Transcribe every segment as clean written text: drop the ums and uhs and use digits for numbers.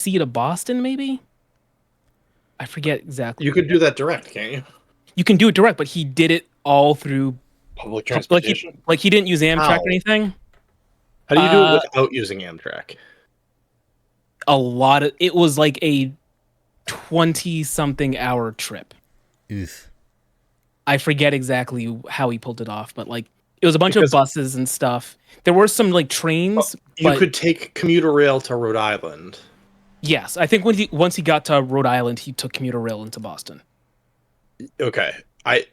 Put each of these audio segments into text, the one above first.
to Boston, maybe. I forget exactly. You could do that direct, can't you? You can do it direct, but he did it all through Public like transportation. he didn't use Amtrak How? or anything. How do you do it Uh, without using Amtrak? it was like a 20 something hour trip. Oof. I forget exactly how he pulled it off, but like it was a bunch of Because buses and stuff. There were some like trains, you but could take commuter rail to Rhode Island. yes, I think once he got to Rhode Island, he took commuter rail into Boston. Okay. I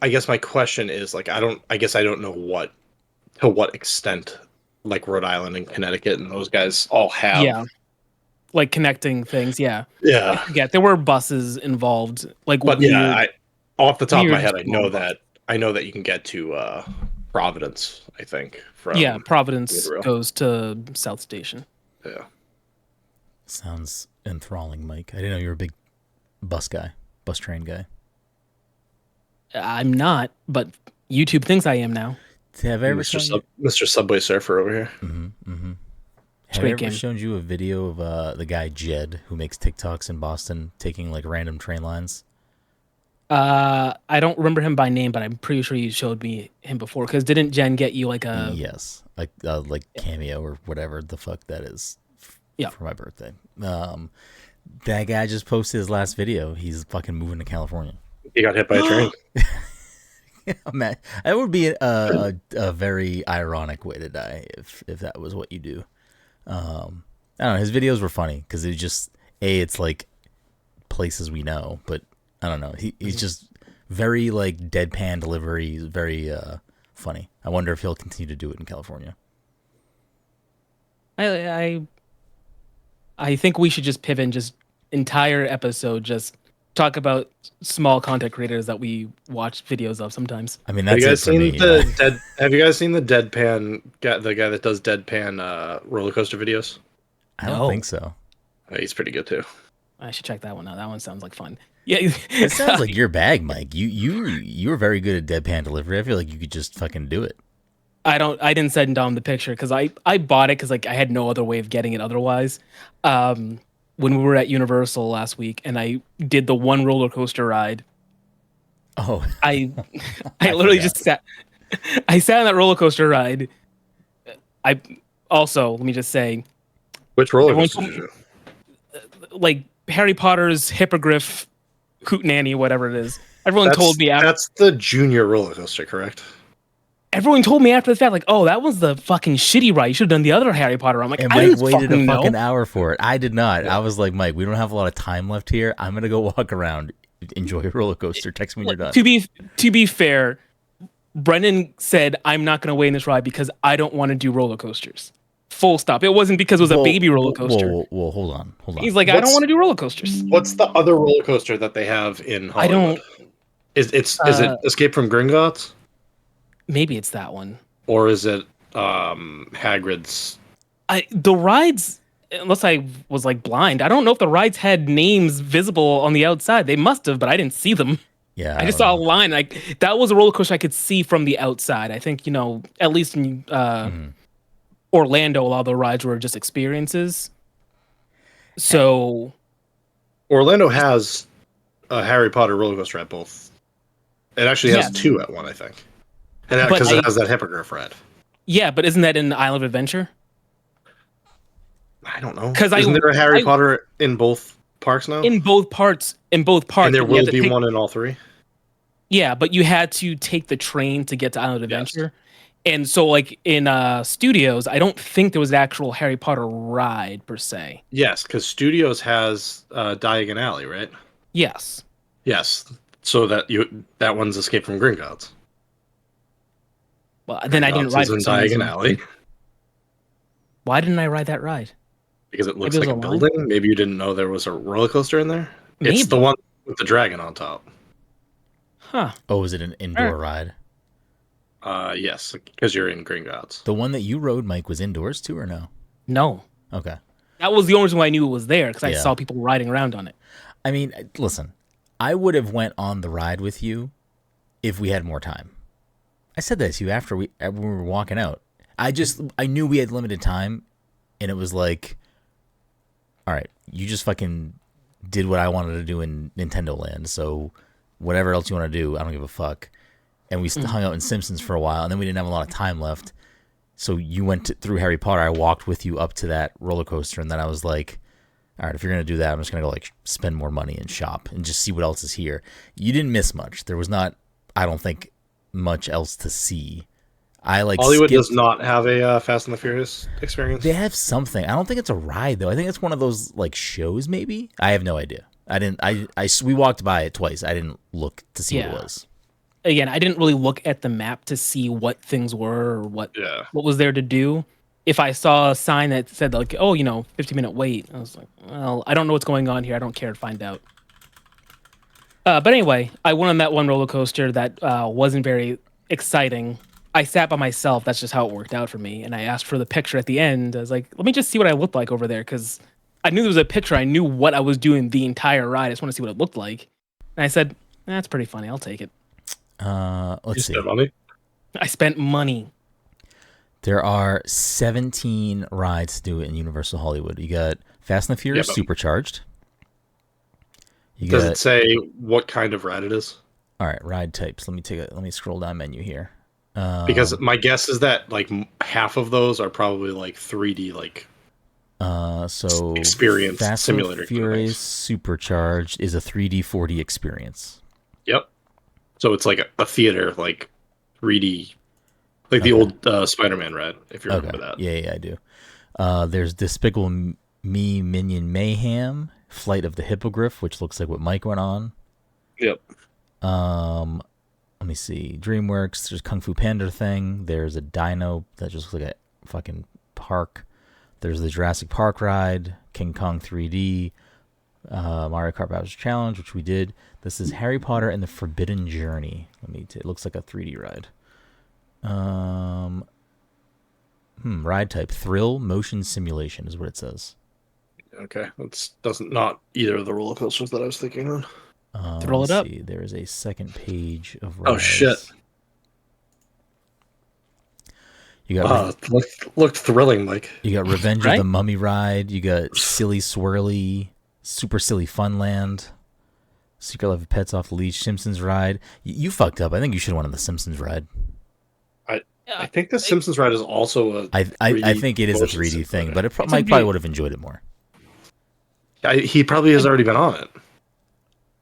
guess my question is like I guess I don't know to what extent like Rhode Island and Connecticut and those guys all have. Yeah, like connecting things. Yeah, I Yeah. forget there were buses involved, like But yeah, weird, off the top of my weird head small buses. I know that you can get to Providence, I think, Yeah, from Providence commuter rail. goes to South Station. Yeah. Sounds enthralling, Mike. I didn't know you were a big bus guy, bus train guy. I'm not, but YouTube thinks I am now. Have I ever shown you? Mr. Subway Surfer over here. Have I Great ever game. shown you a video of the guy Jed who makes TikToks in Boston taking like random train lines? I don't remember him by name, but I'm pretty sure you showed me him before. Because didn't Jen get you like a Yes, like Cameo or whatever the fuck that is. Yeah. For my birthday. That guy just posted his last video. He's fucking moving to California. He got hit by a train. Man, that would be a very ironic way to die if that was what you do. I don't know. His videos were funny because it just it's like places we know, but I don't know. He's just very like deadpan delivery. He's very funny. I wonder if he'll continue to do it in California. I think we should just pivot and just entire episode just talk about small content creators that we watch videos of sometimes. I mean, Have you that's guys it for seen me. Have you guys seen the deadpan guy, the guy that does deadpan roller coaster videos? I don't No. think so. He's pretty good too. I should check that one out. That one sounds like fun. Yeah, It sounds like your bag, Mike. You're very good at deadpan delivery. I feel like you could just fucking do it. I didn't send Dom the picture because I bought it because like I had no other way of getting it otherwise. When we were at Universal last week and I did the one roller coaster ride, Oh, I literally just sat on that roller coaster ride. I also, let me just say, Which roller Everyone coaster did you? like Harry Potter's Hippogriff Hootenanny, whatever it is. Everyone told me after That's the junior roller coaster, correct? the fact, like, oh, that was the fucking shitty ride. You should have done the other Harry Potter. I'm like, and I Mike didn't waited a fucking fucking know. hour for it. I did not. I was like, Mike, we don't have a lot of time left here. I'm gonna go walk around, enjoy a roller coaster. Text me when you're done. To be fair, Brenden said, I'm not going to wait in this ride because I don't want to do roller coasters. Full stop. It wasn't because it was a baby roller coaster. Whoa, hold on. He's like, I don't want to do roller coasters. What's the other roller coaster that they have in I Hollywood? don't. Is it Escape from Gringotts? Maybe it's that one. Or is it Hagrid's? The rides, unless I was like blind, I don't know if the rides had names visible on the outside. They must have, but I didn't see them. Yeah, I just saw a line. Like that was a roller coaster I could see from the outside. I think at least in Orlando, a lot of the rides were just experiences. So Orlando has a Harry Potter roller coaster at both. It actually has two at one, I think. And because it has that hippogriff ride. Yeah, but isn't that in Island of Adventure? I don't know. 'Cause Isn't there a Harry Potter in both parks now? In both parts. And there will be one in all three? Yeah, but you had to take the train to get to Island of Adventure. And so, like, in Studios, I don't think there was an actual Harry Potter ride, per se. Yes, because Studios has Diagon Alley, right? Yes. Yes. So that one's Escape from Gringotts. Well, then I didn't ride in Diagon Alley. Why didn't I ride that ride? Because it looks like a building. Maybe you didn't know there was a roller coaster in there? Maybe. It's the one with the dragon on top. Huh. Oh, is it an indoor ride? Yes, because you're in Gringotts. The one that you rode, Mike, was indoors too, or no? No. Okay. That was the only reason why I knew it was there, because I saw people riding around on it. I mean, listen, I would have went on the ride with you if we had more time. I said that to you after when we were walking out. I knew we had limited time, and it was like, all right, you just fucking did what I wanted to do in Nintendo Land, so whatever else you want to do, I don't give a fuck. And we hung out in Simpsons for a while, and then we didn't have a lot of time left. So you went through Harry Potter. I walked with you up to that roller coaster, and then I was like, all right, if you're going to do that, I'm just going to go like spend more money and shop and just see what else is here. You didn't miss much. There was not, I don't think, much else to see. I like Hollywood does not have a Fast and the Furious experience. They have something. I don't think it's a ride though. I think it's one of those like shows maybe. I have no idea. I didn't. We walked by it twice. I didn't look to see what it was. Again, I didn't really look at the map to see what things were or what was there to do. If I saw a sign that said like, oh, 15-minute wait, I was like, well, I don't know what's going on here. I don't care to find out. But anyway, I went on that one roller coaster that wasn't very exciting. I sat by myself. That's just how it worked out for me. And I asked for the picture at the end. I was like, let me just see what I looked like over there. Because I knew there was a picture. I knew what I was doing the entire ride. I just want to see what it looked like. And I said, that's pretty funny. I'll take it. Let's see. Money? I spent money. There are 17 rides to do in Universal Hollywood. You got Fast and the Furious Supercharged. Does it say what kind of ride it is? All right, ride types. Let me scroll down menu here. Because my guess is that like half of those are probably like 3D so experience Fast simulator. and Furious Supercharged is a 3D 4D experience. Yep. So it's like a theater, like 3D, like the old Spider-Man ride, if you remember that. Yeah, I do. There's Despicable Me Minion Mayhem, Flight of the Hippogriff, which looks like what Mike went on. Yep. Let me see. DreamWorks. There's Kung Fu Panda thing. There's a dino that just looks like a fucking park. There's the Jurassic Park ride, King Kong 3D, Mario Kart Bowser's Challenge, which we did. This is Harry Potter and the Forbidden Journey. It looks like a 3D ride. Ride type thrill motion simulation is what it says. Okay, that's not either of the roller coasters that I was thinking of. Throw it up. See. There is a second page of rides. Oh shit! You got looked thrilling, Mike. You got Revenge of the Mummy ride. You got Silly Swirly, Super Silly Funland, Secret Life of Pets Off the Leash, Simpsons ride. You fucked up. I think you should have went on the Simpsons ride. I think the Simpsons ride is also a. I think it is a 3D thing, but Mike probably would have enjoyed it more. He probably has already been on it.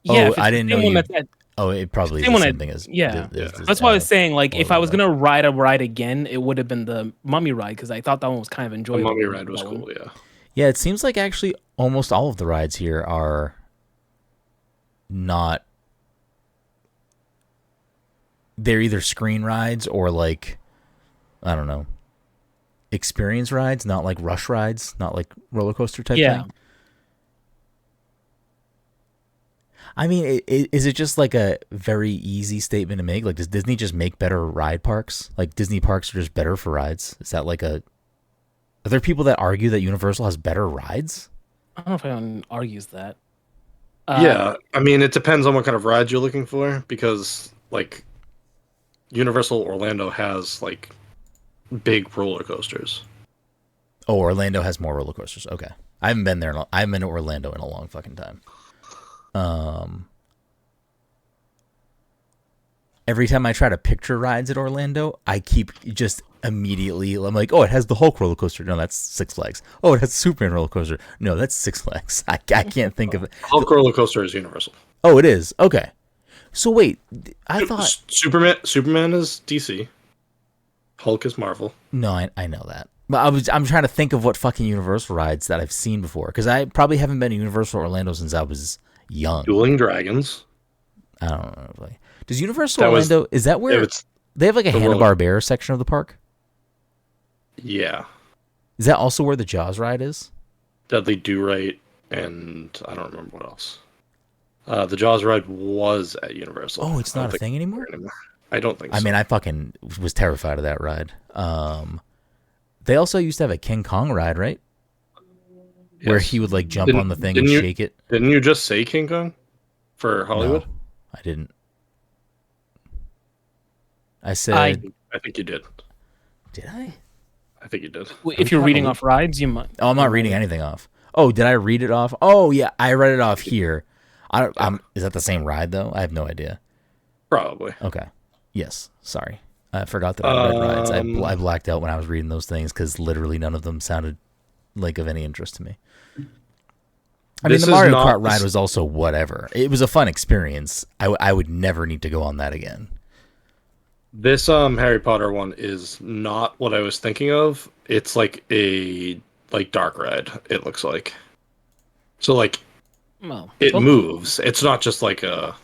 Yeah, I didn't know you. It probably is the same thing as. That's why I was saying, like, if I was gonna ride a ride again, it would have been the Mummy ride because I thought that one was kind of enjoyable. The Mummy ride was cool, yeah. Yeah, it seems like actually almost all of the rides here are not. They're either screen rides or like, I don't know, experience rides, not like rush rides, not like roller coaster type thing. I mean, is it just like a very easy statement to make? Like, does Disney just make better ride parks? Like, Disney parks are just better for rides? Is that like Are there people that argue that Universal has better rides? I don't know if anyone argues that. Yeah, I mean, it depends on what kind of rides you're looking for because, like, Universal Orlando has, like, big roller coasters. Oh, Orlando has more roller coasters. Okay. I haven't been there. I haven't been to Orlando in a long fucking time. Every time I try to picture rides at Orlando, I keep just immediately, I'm like, oh, it has the Hulk roller coaster. No, that's Six Flags. Oh, it has the Superman roller coaster. No, that's Six Flags. I can't think of it. Hulk roller coaster is Universal. Oh, it is. Okay. So wait, I thought Superman is DC. Hulk is Marvel. No, I know that. But I'm trying to think of what fucking Universal rides that I've seen before because I probably haven't been to Universal Orlando since I was young. Dueling Dragons. I don't know. Like, does Universal Orlando is that where they have like a Hanna-Barbera section of the park? Yeah. Is that also where the Jaws ride is? Dudley Do-Right and I don't remember what else. The Jaws ride was at Universal. Oh, it's not a thing anymore? I don't think so. I mean, I fucking was terrified of that ride. They also used to have a King Kong ride, right? Yes. Where he would like jump on the thing and shake it. Didn't you just say King Kong for Hollywood? No, I didn't. I said. I think you did. Did I? I think you did. If you're reading off rides, you might. Oh, I'm not reading anything off. Oh, did I read it off? Oh yeah, I read it off here. Is that the same ride though? I have no idea. Probably. Okay. Yes. Sorry. I forgot that I read rides. I blacked out when I was reading those things because literally none of them sounded like of any interest to me. I mean, the Mario Kart ride was also whatever. It was a fun experience. I would never need to go on that again. This Harry Potter one is not what I was thinking of. It's like a dark ride, it looks like. So like it moves. It's not just like a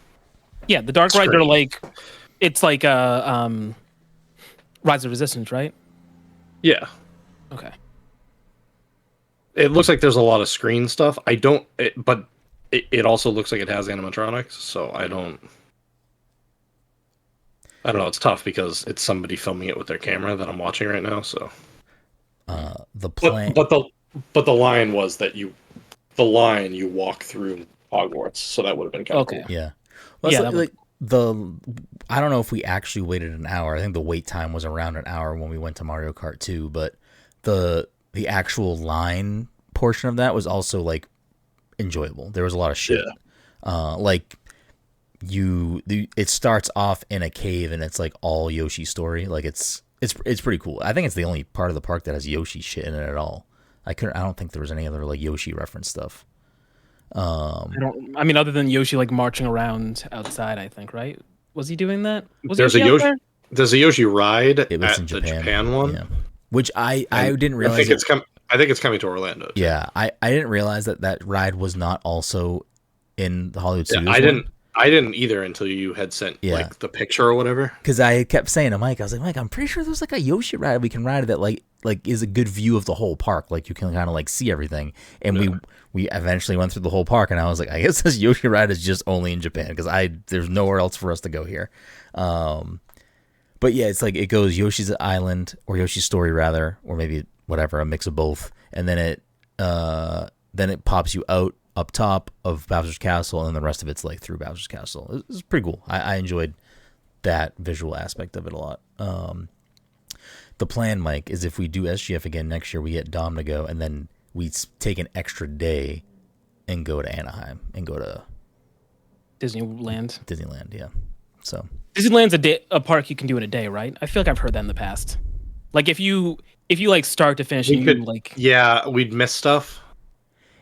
the dark rides are like it's like a Rise of Resistance, right? Yeah. Okay. It looks like there's a lot of screen stuff. But it also looks like it has animatronics, so I don't know. It's tough because it's somebody filming it with their camera that I'm watching right now. So, the plan, but the line was that you walk through Hogwarts, so that would have been kind of cool. Yeah, well, I don't know if we actually waited an hour. I think the wait time was around an hour when we went to Mario Kart 2, but the actual line portion of that was also like enjoyable. There was a lot of shit. Like it starts off in a cave and it's like all Yoshi story. Like it's pretty cool. I think it's the only part of the park that has Yoshi shit in it at all. I don't think there was any other like Yoshi reference stuff. I mean, other than Yoshi like marching around outside, I think, right? Was he doing that? There's a Yoshi ride it was at in the Japan one. Yeah. Which I didn't realize. I think it's coming to Orlando too. Yeah, I didn't realize that ride was not also in the Hollywood Studios. I didn't either until you had sent like the picture or whatever. Because I kept saying to Mike, I was like, Mike, I'm pretty sure there's like a Yoshi ride we can ride that like is a good view of the whole park. Like you can kind of like see everything. And we eventually went through the whole park, and I was like, I guess this Yoshi ride is just only in Japan because there's nowhere else for us to go here. But yeah, it's like it goes Yoshi's Island or Yoshi's Story rather, or maybe whatever, a mix of both, and then it pops you out up top of Bowser's Castle, and then the rest of it's like through Bowser's Castle. It's pretty cool. I enjoyed that visual aspect of it a lot. The plan, Mike, is if we do SGF again next year, we get Dom to go, and then we take an extra day and go to Anaheim and go to Disneyland, yeah. So Disneyland's a park you can do in a day, right? I feel like I've heard that in the past. Like if you like start to finish, we'd miss stuff.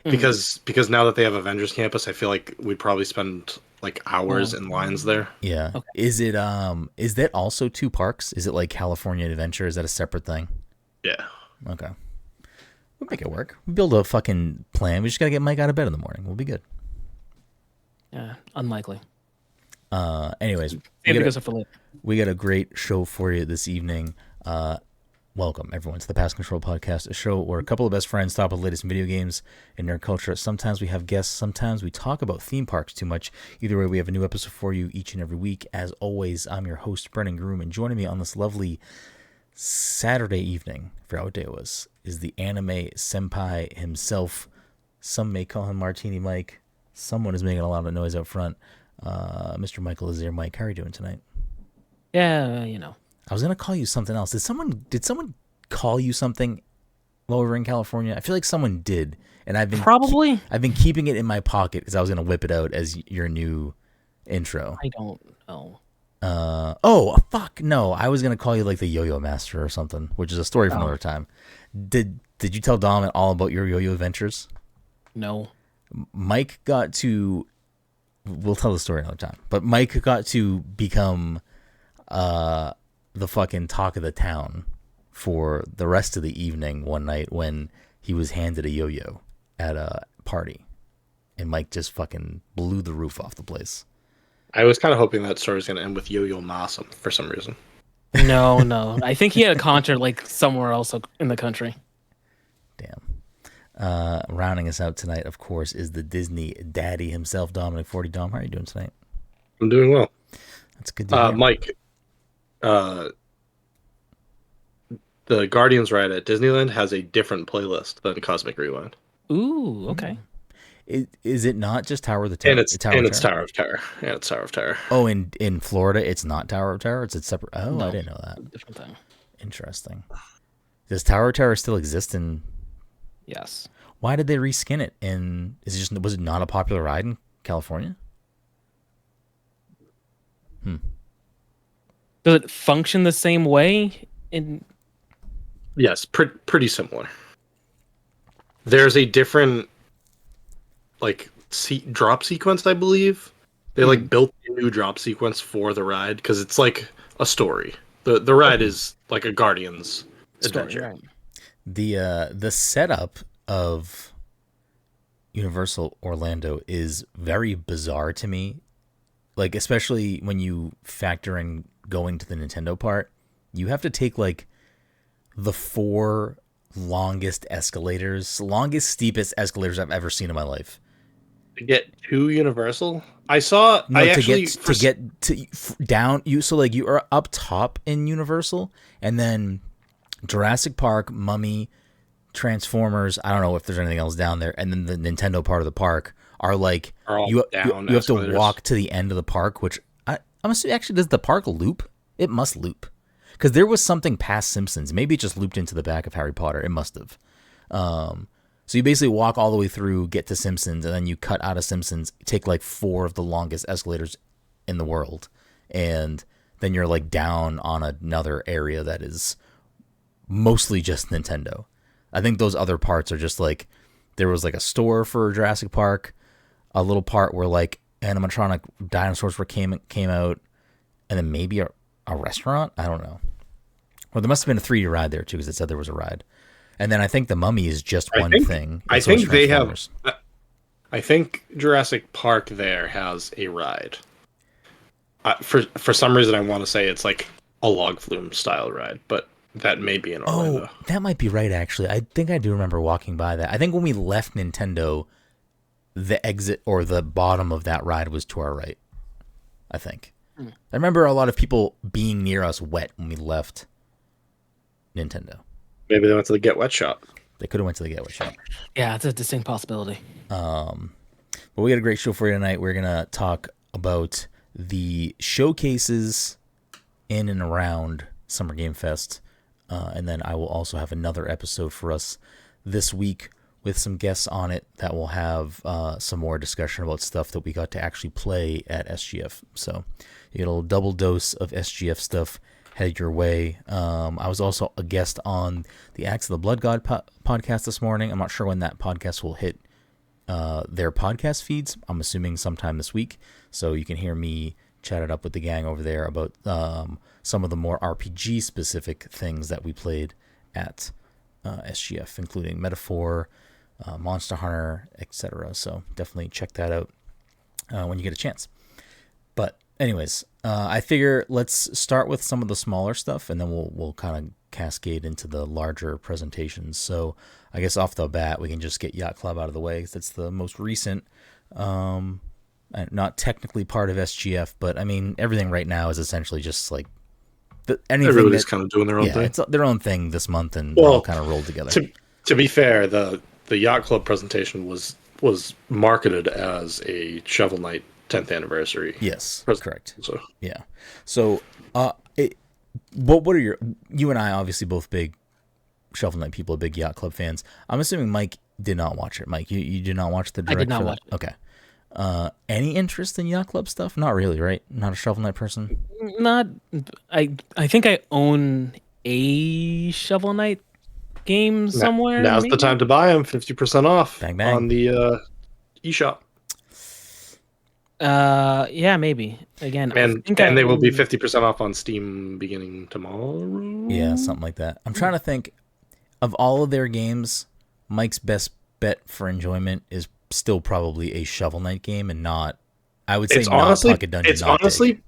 Because now that they have Avengers Campus, I feel like we'd probably spend like hours in lines there. Yeah. Okay. Is that also two parks? Is it like California Adventure? Is that a separate thing? Yeah. Okay. We'll make it work. We'll build a fucking plan. We just gotta get Mike out of bed in the morning. We'll be good. Yeah, unlikely. Anyways, we got a great show for you this evening. Welcome, everyone, to the Pass Control Podcast, a show where a couple of best friends talk about the latest video games and nerd culture. Sometimes we have guests. Sometimes we talk about theme parks too much. Either way, we have a new episode for you each and every week. As always, I'm your host, Brenden Groom, and joining me on this lovely Saturday evening, I forgot what day it was, is the anime senpai himself. Some may call him Martini Mike. Someone is making a lot of noise out front. Mr. Michael is here. Mike, how are you doing tonight? Yeah, I was gonna call you something else. Did someone call you something while we were in California? I feel like someone did, and I've been keeping it in my pocket because I was gonna whip it out as your new intro. I don't know. Fuck no! I was gonna call you like the Yo-Yo Master or something, which is a story for another time. Did you tell Dom all about your yo-yo adventures? No. Mike got to. We'll tell the story another time. But Mike got to become the fucking talk of the town for the rest of the evening one night when he was handed a yo-yo at a party. And Mike just fucking blew the roof off the place. I was kind of hoping that story was going to end with Yo-Yo Massam for some reason. No. I think he had a concert like somewhere else in the country. Damn. Rounding us out tonight, of course, is the Disney daddy himself, Dominic 40. Dom, how are you doing tonight? I'm doing well. That's good to hear. Mike, the Guardians ride at Disneyland has a different playlist than Cosmic Rewind. Ooh, okay. Is it not just Tower of the Terror? And it's Tower of Terror. Yeah, it's Tower of Terror. Oh, in Florida, it's not Tower of Terror? It's a separate... Oh, no, I didn't know that. Different thing. Interesting. Does Tower of Terror still exist in... Yes. Why did they reskin it? And was it not a popular ride in California? Does it function the same way? Yes, pretty similar. There's a different drop sequence, I believe. They built a new drop sequence for the ride because it's like a story. The ride is like a Guardians adventure. Right. The setup of Universal Orlando is very bizarre to me. Like, especially when you factor in going to the Nintendo part, you have to take like the 4 longest steepest escalators I've ever seen in my life. To get to Universal, to get down. You are up top in Universal, and then Jurassic Park, Mummy, Transformers. I don't know if there's anything else down there, and then the Nintendo part of the park are like you have to walk to the end of the park, which I'm assuming actually does the park loop? It must loop. Because there was something past Simpsons. Maybe it just looped into the back of Harry Potter. It must have. So you basically walk all the way through, get to Simpsons, and then you cut out of Simpsons, take like 4 of the longest escalators in the world, and then you're like down on another area that is mostly just Nintendo. I think those other parts are just like, there was like a store for Jurassic Park, a little part where like animatronic dinosaurs came out, and then maybe a restaurant? I don't know. Well, there must have been a 3D ride there too, because it said there was a ride. And then I think the Mummy is just one thing. I think they have. I think Jurassic Park there has a ride. For some reason, I want to say it's like a log flume style ride, but that may be in Orlando. Oh, that might be right. Actually, I think I do remember walking by that. I think when we left Nintendo, the exit or the bottom of that ride was to our right. I think. I remember a lot of people being near us wet when we left Nintendo. Maybe they went to the Get Wet shop. They could have went to the Get Wet shop. Yeah, it's a distinct possibility. But we got a great show for you tonight. We're going to talk about the showcases in and around Summer Game Fest. And then I will also have another episode for us this week with some guests on it that will have some more discussion about stuff that we got to actually play at SGF. So you get a little double dose of SGF stuff headed your way. I was also a guest on the Axe of the Blood God podcast this morning. I'm not sure when that podcast will hit their podcast feeds. I'm assuming sometime this week. So you can hear me chat it up with the gang over there about some of the more RPG specific things that we played at SGF, including Metaphor, Monster Hunter, etc. So definitely check that out when you get a chance. But anyways, I figure let's start with some of the smaller stuff, and then we'll kind of cascade into the larger presentations. So I guess off the bat, we can just get Yacht Club out of the way, because that's the most recent, not technically part of SGF, but I mean, everything right now is essentially just like everybody's kind of doing their own thing. It's their own thing this month, and all kind of rolled together. To be fair, the Yacht Club presentation was marketed as a Shovel Knight 10th anniversary. Yes, correct. So yeah. So, what are you and I obviously both big Shovel Knight people, big Yacht Club fans. I'm assuming Mike did not watch it. Mike, you did not watch the direct? I did not watch it. Okay. Any interest in Yacht Club stuff? Not really, right? Not a Shovel Knight person? Not. I think I own a Shovel Knight game somewhere. Now's the time to buy them. 50% off bang, bang. On the eShop. Yeah, maybe. Again, and they will be 50% off on Steam beginning tomorrow. Yeah, something like that. I'm trying to think of all of their games. Mike's best bet for enjoyment is still probably a Shovel Knight game, and not. I would say it's not honestly, Pocket Dungeon. It's honestly, Dig.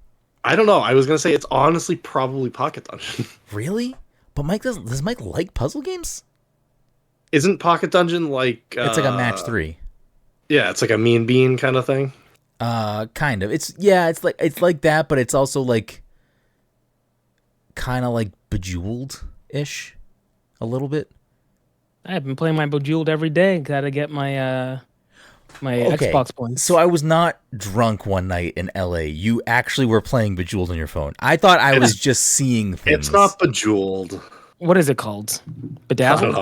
I don't know. I was gonna say it's honestly probably Pocket Dungeon. Really? But Mike does Mike like puzzle games? Isn't Pocket Dungeon like it's like a match 3? Yeah, it's like a Mean Bean kind of thing. Kind of. It's like that, but it's also like kind of like Bejeweled-ish a little bit. I've been playing my Bejeweled every day. Gotta get my Xbox points. So I was not drunk one night in LA. You actually were playing Bejeweled on your phone. I thought I was just seeing things. It's not Bejeweled. What is it called? Bedazzled?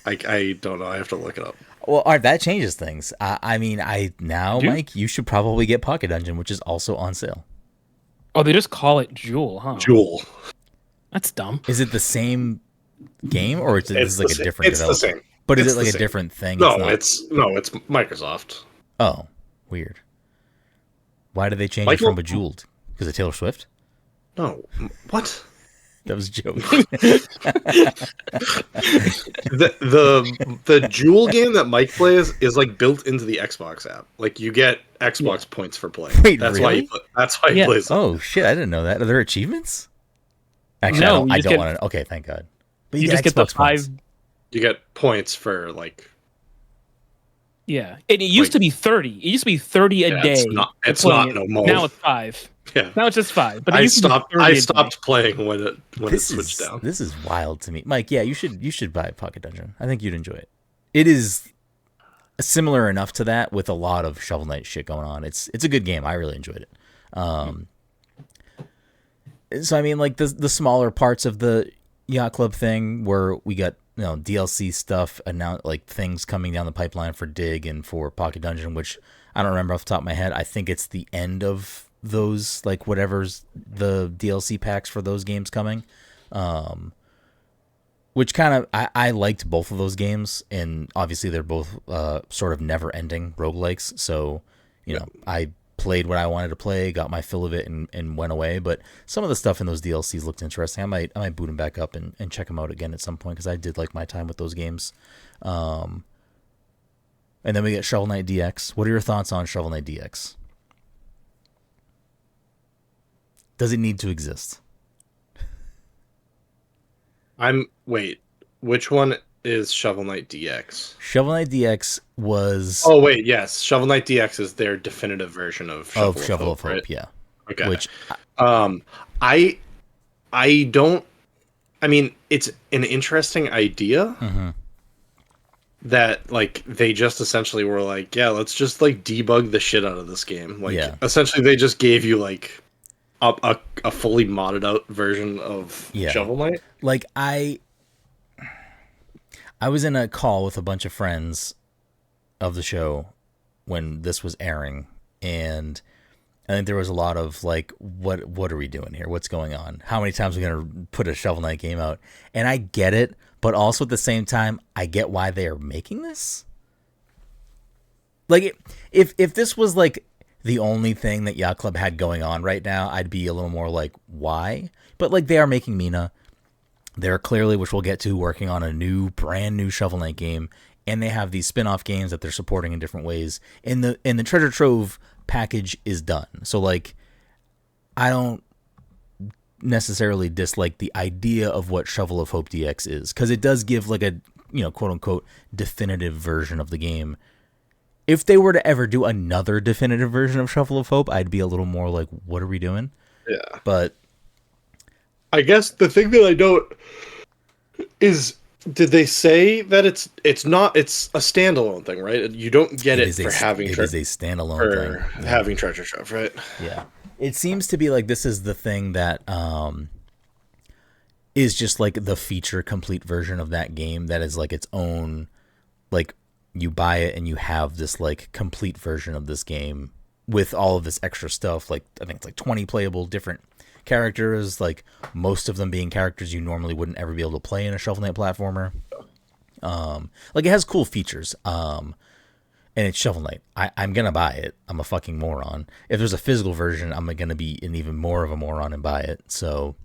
I don't know. I have to look it up. Well, all right, that changes things. I mean, Mike, you should probably get Pocket Dungeon, which is also on sale. Oh, they just call it Jewel, huh? Jewel. That's dumb. Is it the same game, or is this like a different developer? It's the same. But is it like a different thing? No, it's Microsoft. Oh, weird. Why did they change it from Bejeweled? Because of Taylor Swift? No. What? That was a joke. the Jewel game that Mike plays is like built into the Xbox app. Like you get Xbox points for playing. Wait, that's really? That's why he plays. Oh shit, I didn't know that. Are there achievements? Actually, no, I don't want to. Okay, thank God. But you just get the 5. Points. You get points for like. Yeah, and it used to be 30. It used to be 30 a day. It's not no more. Now it's 5. Yeah. Now it's just 5. But I stopped playing when it switched down. This is wild to me, Mike. Yeah, you should buy Pocket Dungeon. I think you'd enjoy it. It is similar enough to that with a lot of Shovel Knight shit going on. It's a good game. I really enjoyed it. So I mean, like the smaller parts of the Yacht Club thing where we got DLC stuff announced, like things coming down the pipeline for Dig and for Pocket Dungeon, which I don't remember off the top of my head. I think it's the end of those, like whatever's the DLC packs for those games coming. Which kind of I liked both of those games, and obviously they're both sort of never ending roguelikes. So I played what I wanted to play, got my fill of it, and went away. But some of the stuff in those DLCs looked interesting. I might boot them back up and check them out again at some point, because I did like my time with those games. And then we get Shovel Knight DX. What are your thoughts on Shovel Knight DX? Does it need to exist? Wait, which one is Shovel Knight DX? Shovel Knight DX was... Oh, wait, yes. Shovel Knight DX is their definitive version of Shovel of Hope, right? Yeah. Okay. Which... I don't... I mean, it's an interesting idea that, like, they just essentially were like, yeah, let's just, like, debug the shit out of this game. Like, essentially they just gave you, like... A fully modded out version of Shovel Knight. Like I was in a call with a bunch of friends of the show when this was airing, and I think there was a lot of like, what are we doing here? What's going on? How many times are we gonna put a Shovel Knight game out? And I get it, but also at the same time, I get why they are making this. Like if this was like the only thing that Yacht Club had going on right now, I'd be a little more like, why? But like, they are making Mina. They're clearly, which we'll get to, working on a brand new Shovel Knight game, and they have these spin-off games that they're supporting in different ways. And the Treasure Trove package is done. So like, I don't necessarily dislike the idea of what Shovel of Hope DX is, because it does give like a quote unquote definitive version of the game. If they were to ever do another definitive version of Shovel of Hope, I'd be a little more like, what are we doing? Yeah. But I guess the thing that I don't is, did they say that it's a standalone thing, right? You don't get it for having it is a standalone thing. Having Treasure Trove, right? Yeah. It seems to be like this is the thing that is just like the feature complete version of that game that is like its own, like, you buy it and you have this like complete version of this game with all of this extra stuff. Like, I think it's like 20 playable different characters, like most of them being characters you normally wouldn't ever be able to play in a Shovel Knight platformer. Like, it has cool features. And it's Shovel Knight. I'm going to buy it. I'm a fucking moron. If there's a physical version, I'm going to be an even more of a moron and buy it. So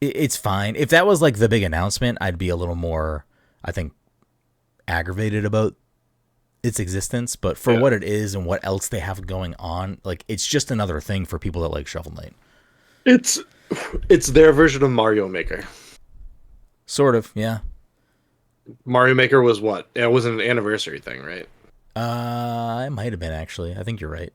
it's fine. If that was like the big announcement, I'd be a little more, I think, aggravated about its existence, but for what it is and what else they have going on, like, it's just another thing for people that like Shovel Knight. It's their version of Mario Maker. Sort of, yeah. Mario Maker was what? It was an anniversary thing, right? It might have been, actually. I think you're right.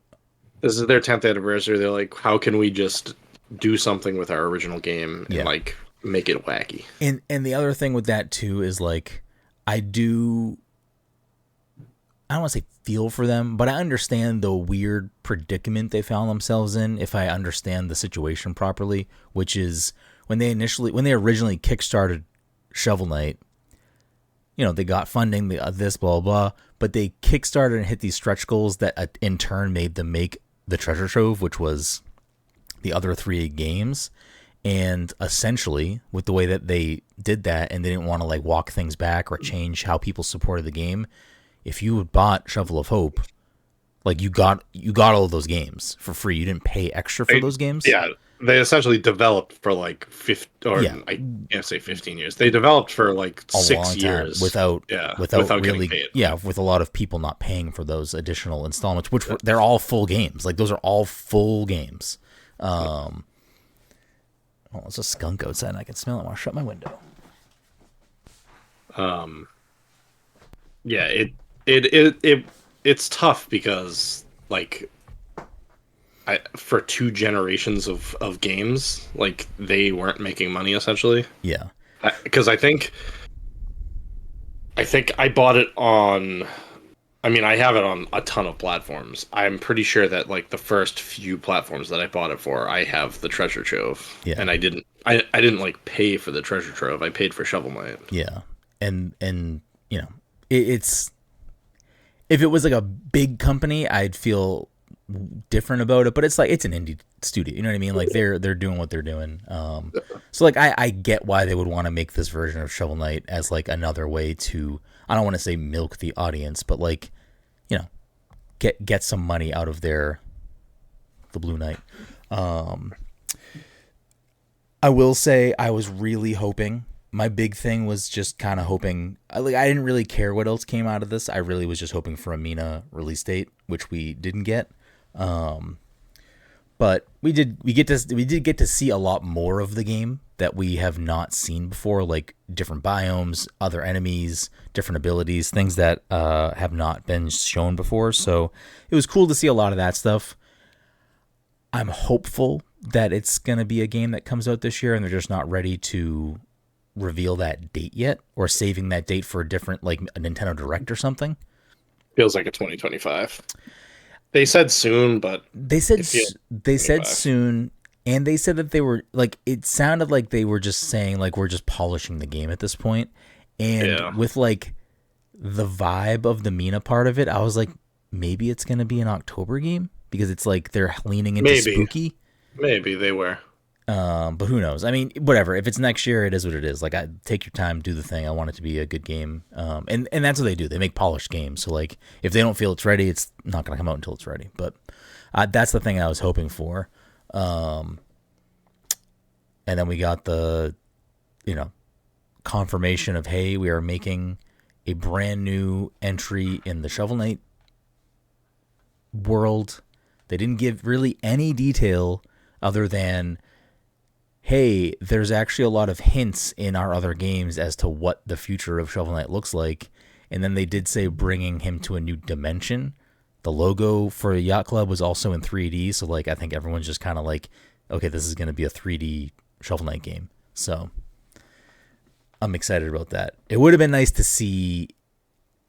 This is their 10th anniversary. They're like, how can we just do something with our original game and like make it wacky? And the other thing with that too is like, I don't want to say feel for them, but I understand the weird predicament they found themselves in, if I understand the situation properly, which is when they originally kickstarted Shovel Knight, they got funding, this, blah, blah, but they kickstarted and hit these stretch goals that in turn made them make the treasure trove, which was the other 3 games. And essentially, with the way that they did that, and they didn't want to like walk things back or change how people supported the game, if you had bought Shovel of Hope, like you got all of those games for free. You didn't pay extra for those games. Yeah, they essentially developed for like 15, or I can't say 15 years. They developed for like 6 years without really paid. Yeah, with a lot of people not paying for those additional installments, which they're all full games. Like those are all full games. Oh, it's a skunk outside and I can smell it. I want to shut my window. Yeah, it's tough because like for 2 generations of games, like they weren't making money essentially. Yeah. Because I think I bought it on, I mean, I have it on a ton of platforms. I'm pretty sure that like the first few platforms that I bought it for, I have the treasure trove. Yeah. And I didn't like pay for the treasure trove. I paid for Shovel Knight. Yeah. And it's, if it was like a big company, I'd feel different about it, but it's like, it's an indie studio, you know what I mean? Like they're doing what they're doing. So like I get why they would want to make this version of Shovel Knight as like another way to, I don't want to say milk the audience, but like, get some money out of the Blue Knight. I will say I was really hoping, my big thing was just kind of hoping, I didn't really care what else came out of this. I really was just hoping for a Mina release date, which we didn't get. But we did get to see a lot more of the game that we have not seen before, like different biomes, other enemies, different abilities, things that have not been shown before. So it was cool to see a lot of that stuff. I'm hopeful that it's going to be a game that comes out this year and they're just not ready to reveal that date yet, or saving that date for a different, like a Nintendo Direct or something. Feels like a 2025. They said soon, but they said soon, and they said that they were like, it sounded like they were just saying like, we're just polishing the game at this point. And with like the vibe of the Mina part of it, I was like, maybe it's going to be an October game because it's like they're leaning into spooky. Maybe they were. But who knows? I mean, whatever. If it's next year, it is what it is. Like, take your time, do the thing. I want it to be a good game. And that's what they do. They make polished games. So like, if they don't feel it's ready, it's not going to come out until it's ready. But that's the thing I was hoping for. And then we got the, confirmation of, hey, we are making a brand new entry in the Shovel Knight world. They didn't give really any detail other than, hey, there's actually a lot of hints in our other games as to what the future of Shovel Knight looks like. And then they did say bringing him to a new dimension. The logo for Yacht Club was also in 3D. So like, I think everyone's just kind of like, okay, this is going to be a 3D Shovel Knight game. So I'm excited about that. It would have been nice to see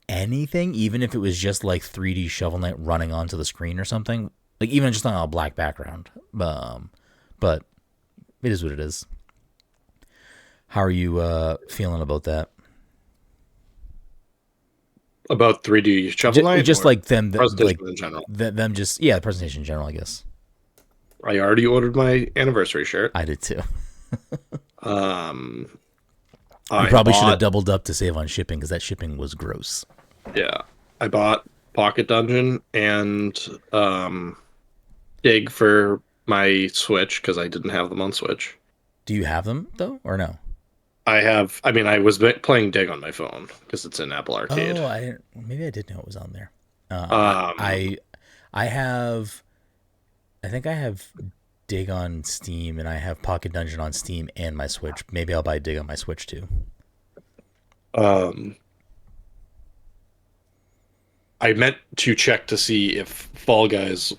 anything, even if it was just like 3D Shovel Knight running onto the screen or something. Like even just on a black background. But it is what it is. How are you feeling about that? About 3D Shovel Knight? Just like them, presentation in general. Them just, the presentation in general, I guess. I already ordered my anniversary shirt. I did too. You probably should have doubled up to save on shipping because that shipping was gross. Yeah. I bought Pocket Dungeon and Dig for my Switch because I didn't have them on Switch. Do you have them though, or no? I was playing Dig on my phone because it's in Apple Arcade. Oh, maybe I did know it was on there. I think I have Dig on Steam and I have Pocket Dungeon on Steam and my Switch. Maybe I'll buy Dig on my Switch too. I meant to check to see if Fall Guys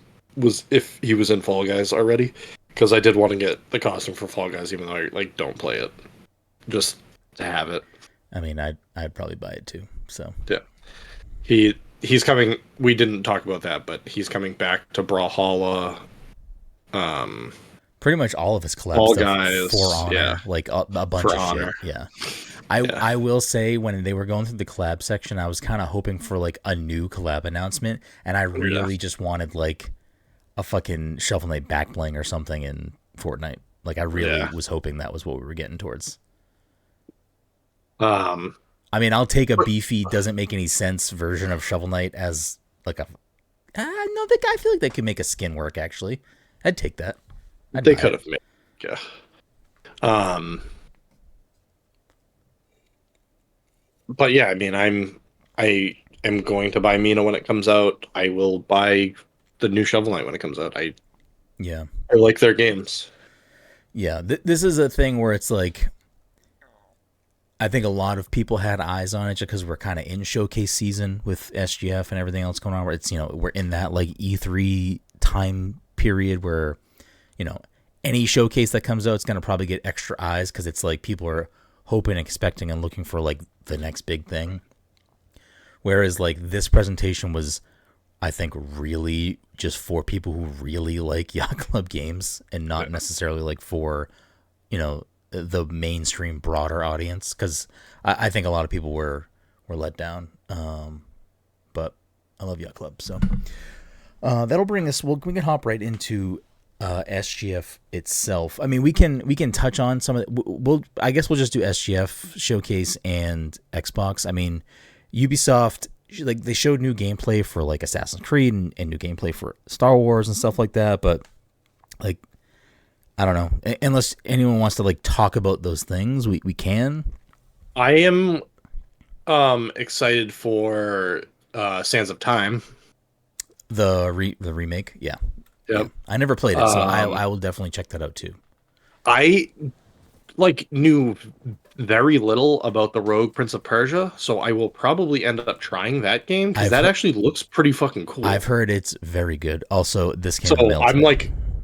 if he was in Fall Guys already, because I did want to get the costume for Fall Guys, even though I don't play it, just to have it. I mean, I'd probably buy it too. So yeah, he's coming. We didn't talk about that, but he's coming back to Brawlhalla. Pretty much all of his collab Fall stuff Guys for Honor, like a bunch of Honor. shit. Yeah, I will say when they were going through the collab section, I was kind of hoping for like a new collab announcement, and I really just wanted like a fucking Shovel Knight back bling or something in Fortnite. Like I really was hoping that was what we were getting towards. I mean, I'll take a beefy, doesn't make any sense version of Shovel Knight as like a. No, I feel like they could make a skin work. Actually, I'd take that. They could have made. Yeah. But yeah, I mean, I am going to buy Mina when it comes out. I will buy the new Shovel Knight when it comes out. I like their games. Yeah, this is a thing where it's like, I think a lot of people had eyes on it just because we're kind of in showcase season with SGF and everything else going on. Where it's, you know, we're in that like E3 time period where, you know, any showcase that comes out, it's going to probably get extra eyes because it's like people are hoping, expecting, and looking for like the next big thing. Whereas like this presentation was, I think, really just for people who really like Yacht Club games and not necessarily like for, you know, the mainstream broader audience, because I think a lot of people were let down. But I love Yacht Club, so that'll bring us. We can hop right into SGF itself. I mean, we can touch on some of it. I guess we'll just do SGF showcase and Xbox. I mean, Ubisoft, like, they showed new gameplay for like Assassin's Creed and new gameplay for Star Wars and stuff like that, but like, I don't know, unless anyone wants to like talk about those things, we can. I am excited for Sands of Time, the remake. Yep. Yeah. I never played it, so I will definitely check that out too. I knew very little about the Rogue Prince of Persia, so I will probably end up trying that game because that actually looks pretty fucking cool. I've heard it's very good. Also, this came out.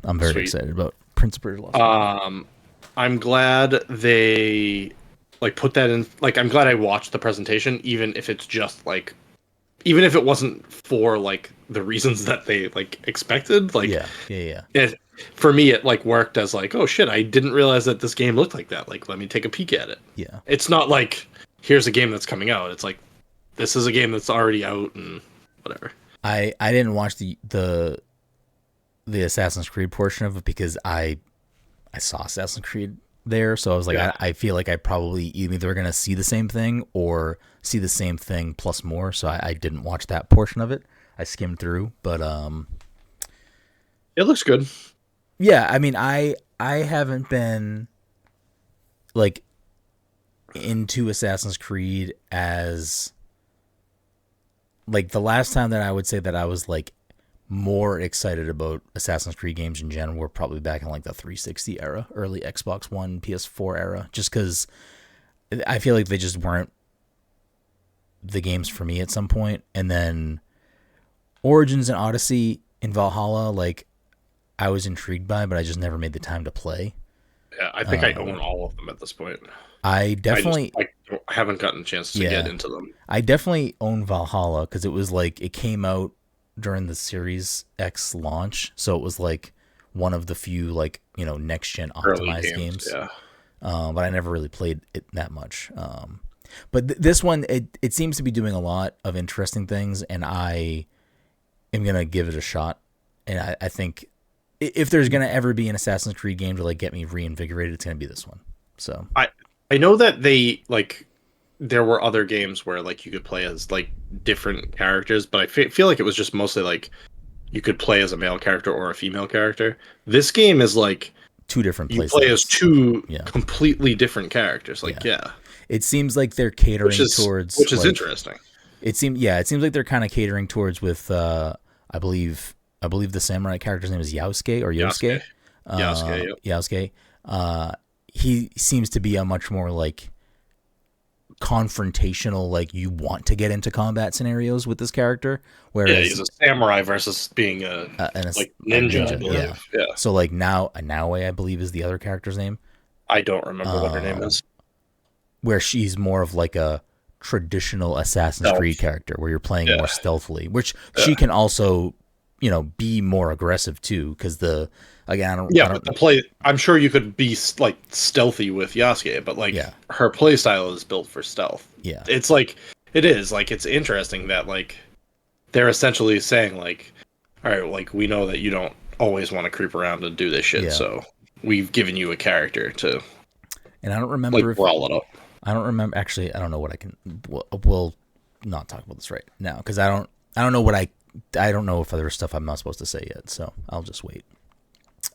I'm very excited about Prince of Persia. I'm glad they like put that in. Like, I'm glad I watched the presentation, even if it's just like, even if it wasn't for like the reasons that they like expected. Like, yeah. For me, it like worked as like, oh shit, I didn't realize that this game looked like that. Like, let me take a peek at it. Yeah. It's not like, here's a game that's coming out. It's like, this is a game that's already out and whatever. I didn't watch the Assassin's Creed portion of it because I saw Assassin's Creed there, so I was like, I feel like I probably either going to see the same thing or see the same thing plus more, so I didn't watch that portion of it. I skimmed through, but it looks good. Yeah, I mean, I haven't been like into Assassin's Creed as like the last time that I would say that I was like more excited about Assassin's Creed games in general were probably back in like the 360 era, early Xbox One, PS4 era, just because I feel like they just weren't the games for me at some point. And then Origins and Odyssey and Valhalla, like, I was intrigued by, but I just never made the time to play. Yeah, I think I own all of them at this point. I definitely I haven't gotten a chance to get into them. I definitely own Valhalla because it was like, it came out during the Series X launch, so it was like one of the few like, you know, next gen optimized games. Yeah. But I never really played it that much. But this one, it seems to be doing a lot of interesting things, and I am gonna give it a shot. And I think if there's gonna ever be an Assassin's Creed game to like get me reinvigorated, it's gonna be this one. So I know that they like, there were other games where like you could play as like different characters, but I feel like it was just mostly like you could play as a male character or a female character. This game is like two different places. You play as two completely different characters. Like, it seems like they're catering towards, which is like, interesting. It seems like they're kind of catering towards with I believe the samurai character's name is Yosuke or Yosuke. Yosuke. He seems to be a much more like confrontational, like you want to get into combat scenarios with this character. Whereas he's a samurai versus being a like ninja. I believe. Yeah. So like Naoe, I believe, is the other character's name. I don't remember what her name is. Where she's more of like a traditional Assassin's Creed character, where you're playing more stealthily, which she can also be more aggressive too, because again, but the play, I'm sure you could be like stealthy with Yasuke, but like her play style is built for stealth. Yeah, it's like it's interesting that like they're essentially saying like, all right, like we know that you don't always want to creep around and do this shit, so we've given you a character to. And I don't remember like brawl it up. I don't remember actually. I don't know what I can. We'll not talk about this right now because I don't know what I don't know if there's stuff I'm not supposed to say yet. So I'll just wait.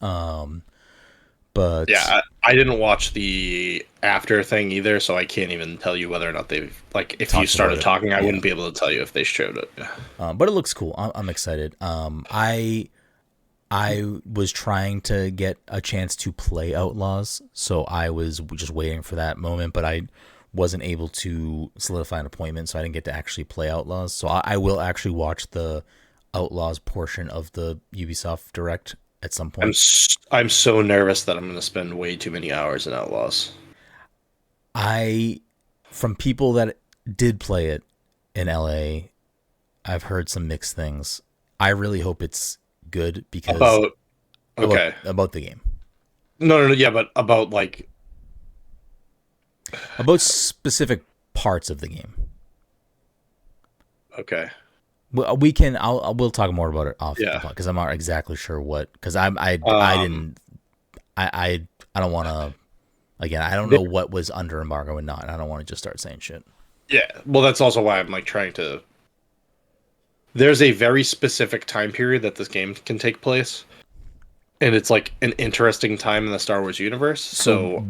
But yeah, I didn't watch the after thing either, so I can't even tell you whether or not they've like. If you started talking, I wouldn't be able to tell you if they showed it. But it looks cool. I'm excited. I was trying to get a chance to play Outlaws, so I was just waiting for that moment, but I wasn't able to solidify an appointment, so I didn't get to actually play Outlaws. So I will actually watch the Outlaws portion of the Ubisoft Direct at some point. I'm so nervous that I'm going to spend way too many hours in Outlaws. From people that did play it in LA, I've heard some mixed things. I really hope it's good because about the game. No, yeah, but about like about specific parts of the game. Okay. Well, we'll talk more about it off the podcast because I'm not exactly sure what, because I don't want to, again, I don't know what was under embargo and not, and I don't want to just start saying shit. Yeah, well, that's also why I'm like trying to. There's a very specific time period that this game can take place, and it's like an interesting time in the Star Wars universe. So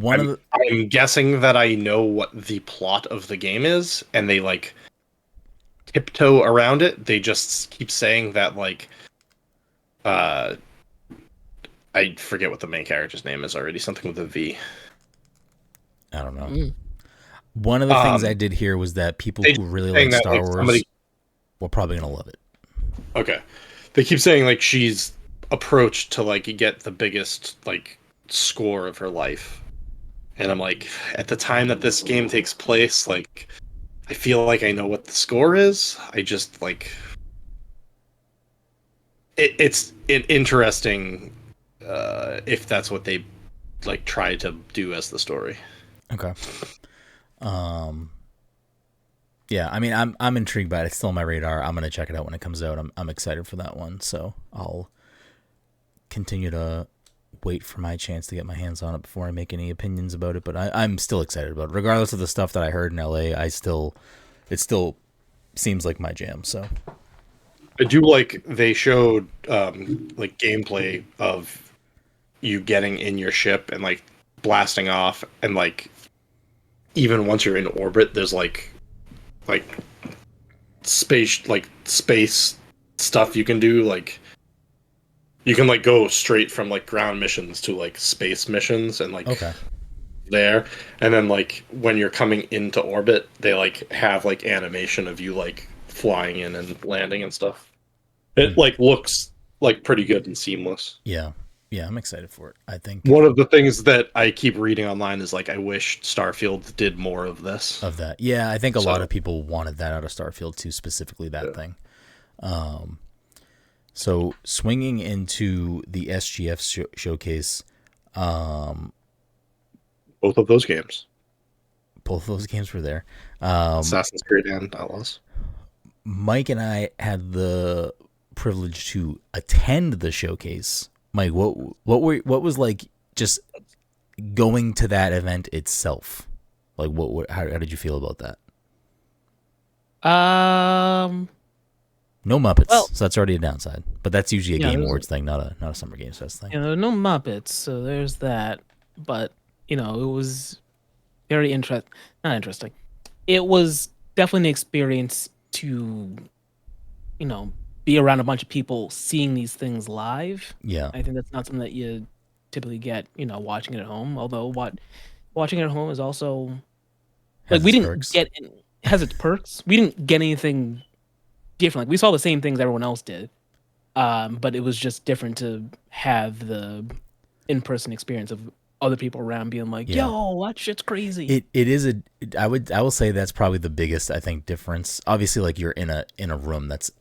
I'm guessing that I know what the plot of the game is, and they like tiptoe around it. They just keep saying that like, I forget what the main character's name is already. Something with a V. I don't know. One of the things I did hear was that people who really like Star Wars were probably gonna love it. Okay, they keep saying like she's approached to like get the biggest like score of her life, and I'm like, at the time that this game takes place, like I feel like I know what the score is. I just like it's an interesting if that's what they like try to do as the story. Okay. Yeah, I mean, I'm intrigued by it. It's still on my radar. I'm gonna check it out when it comes out. I'm excited for that one, so I'll continue to wait for my chance to get my hands on it before I make any opinions about it. But I'm still excited about it, regardless of the stuff that I heard in LA. It still seems like my jam. So I do like they showed like gameplay of you getting in your ship and like blasting off, and like even once you're in orbit, there's like space stuff you can do. Like you can like go straight from like ground missions to like space missions and like there, and then like when you're coming into orbit, they like have like animation of you like flying in and landing and stuff. It like looks like pretty good and seamless. Yeah, I'm excited for it. I think one of the things that I keep reading online is like, I wish Starfield did more of this. Of that. Yeah, I think a lot of people wanted that out of Starfield too, specifically that thing. So swinging into the SGF showcase. Both of those games. Both of those games were there. Assassin's Creed and Outlaws. Mike and I had the privilege to attend the showcase. Mike, what was like just going to that event itself? Like, how did you feel about that? No Muppets, so that's already a downside. But that's usually a Game Awards thing, not a Summer Games Fest thing. Yeah, no Muppets, so there's that. But it was very interesting. Not interesting. It was definitely an experience to, be around a bunch of people seeing these things live. Yeah, I think that's not something that you typically get, watching it at home. Although watching it at home is also like has its perks. We didn't get anything different. Like we saw the same things everyone else did, but it was just different to have the in-person experience of other people around being like, "Yo, that shit's crazy." It is I will say that's probably the biggest, I think, difference. Obviously, like you're in a room that's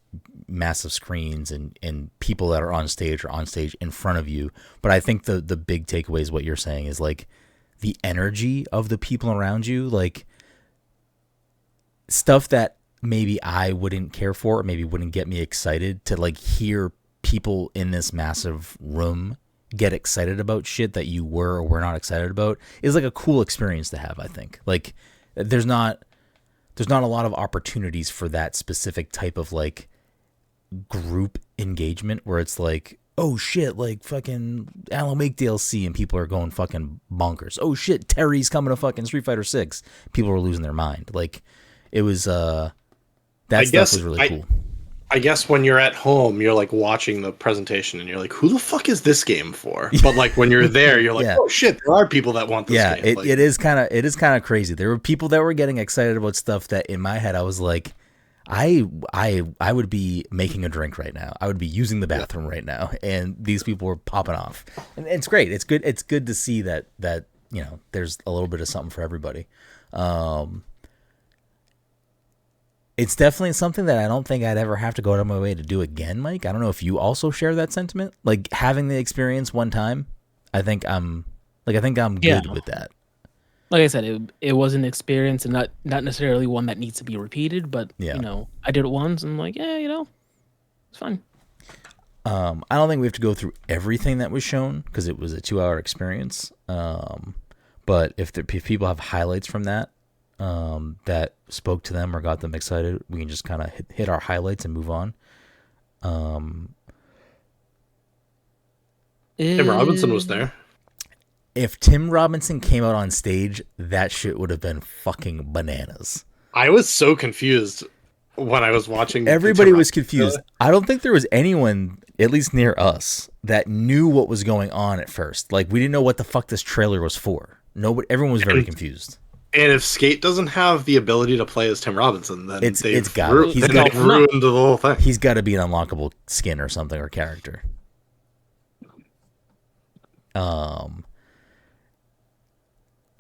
massive screens and people that are on stage in front of you. But I think the big takeaway is what you're saying is like the energy of the people around you, like stuff that maybe I wouldn't care for, or maybe wouldn't get me excited to like hear people in this massive room get excited about shit that you were or were not excited about is like a cool experience to have. I think like there's not a lot of opportunities for that specific type of like group engagement where it's like, oh shit, like fucking Alan Wake DLC and people are going fucking bonkers. Oh shit, Terry's coming to fucking Street Fighter 6. People are losing their mind. Like it was that stuff was really cool. I guess when you're at home, you're like watching the presentation and you're like, who the fuck is this game for? But like when you're there, you're like, oh shit, there are people that want this game. Yeah, it is kind of crazy. There were people that were getting excited about stuff that in my head I was like, I would be making a drink right now. I would be using the bathroom right now, and these people were popping off. And it's great. It's good. It's good to see that you know there's a little bit of something for everybody. It's definitely something that I don't think I'd ever have to go out of my way to do again, Mike. I don't know if you also share that sentiment. Like having the experience one time, I think I'm good with that. Like I said, it was an experience and not necessarily one that needs to be repeated, but you know, I did it once and I'm like, yeah, you know, it's fun. I don't think we have to go through everything that was shown because it was a 2-hour experience. But if people have highlights from that, that spoke to them or got them excited, we can just kind of hit our highlights and move on. Tim Robinson was there. If Tim Robinson came out on stage, that shit would have been fucking bananas. I was so confused when I was watching. Everybody was confused. I don't think there was anyone, at least near us, that knew what was going on at first. Like, we didn't know what the fuck this trailer was for. Everyone was very confused. And if Skate doesn't have the ability to play as Tim Robinson, then they've ruined the whole thing. He's got to be an unlockable skin or something, or character. Let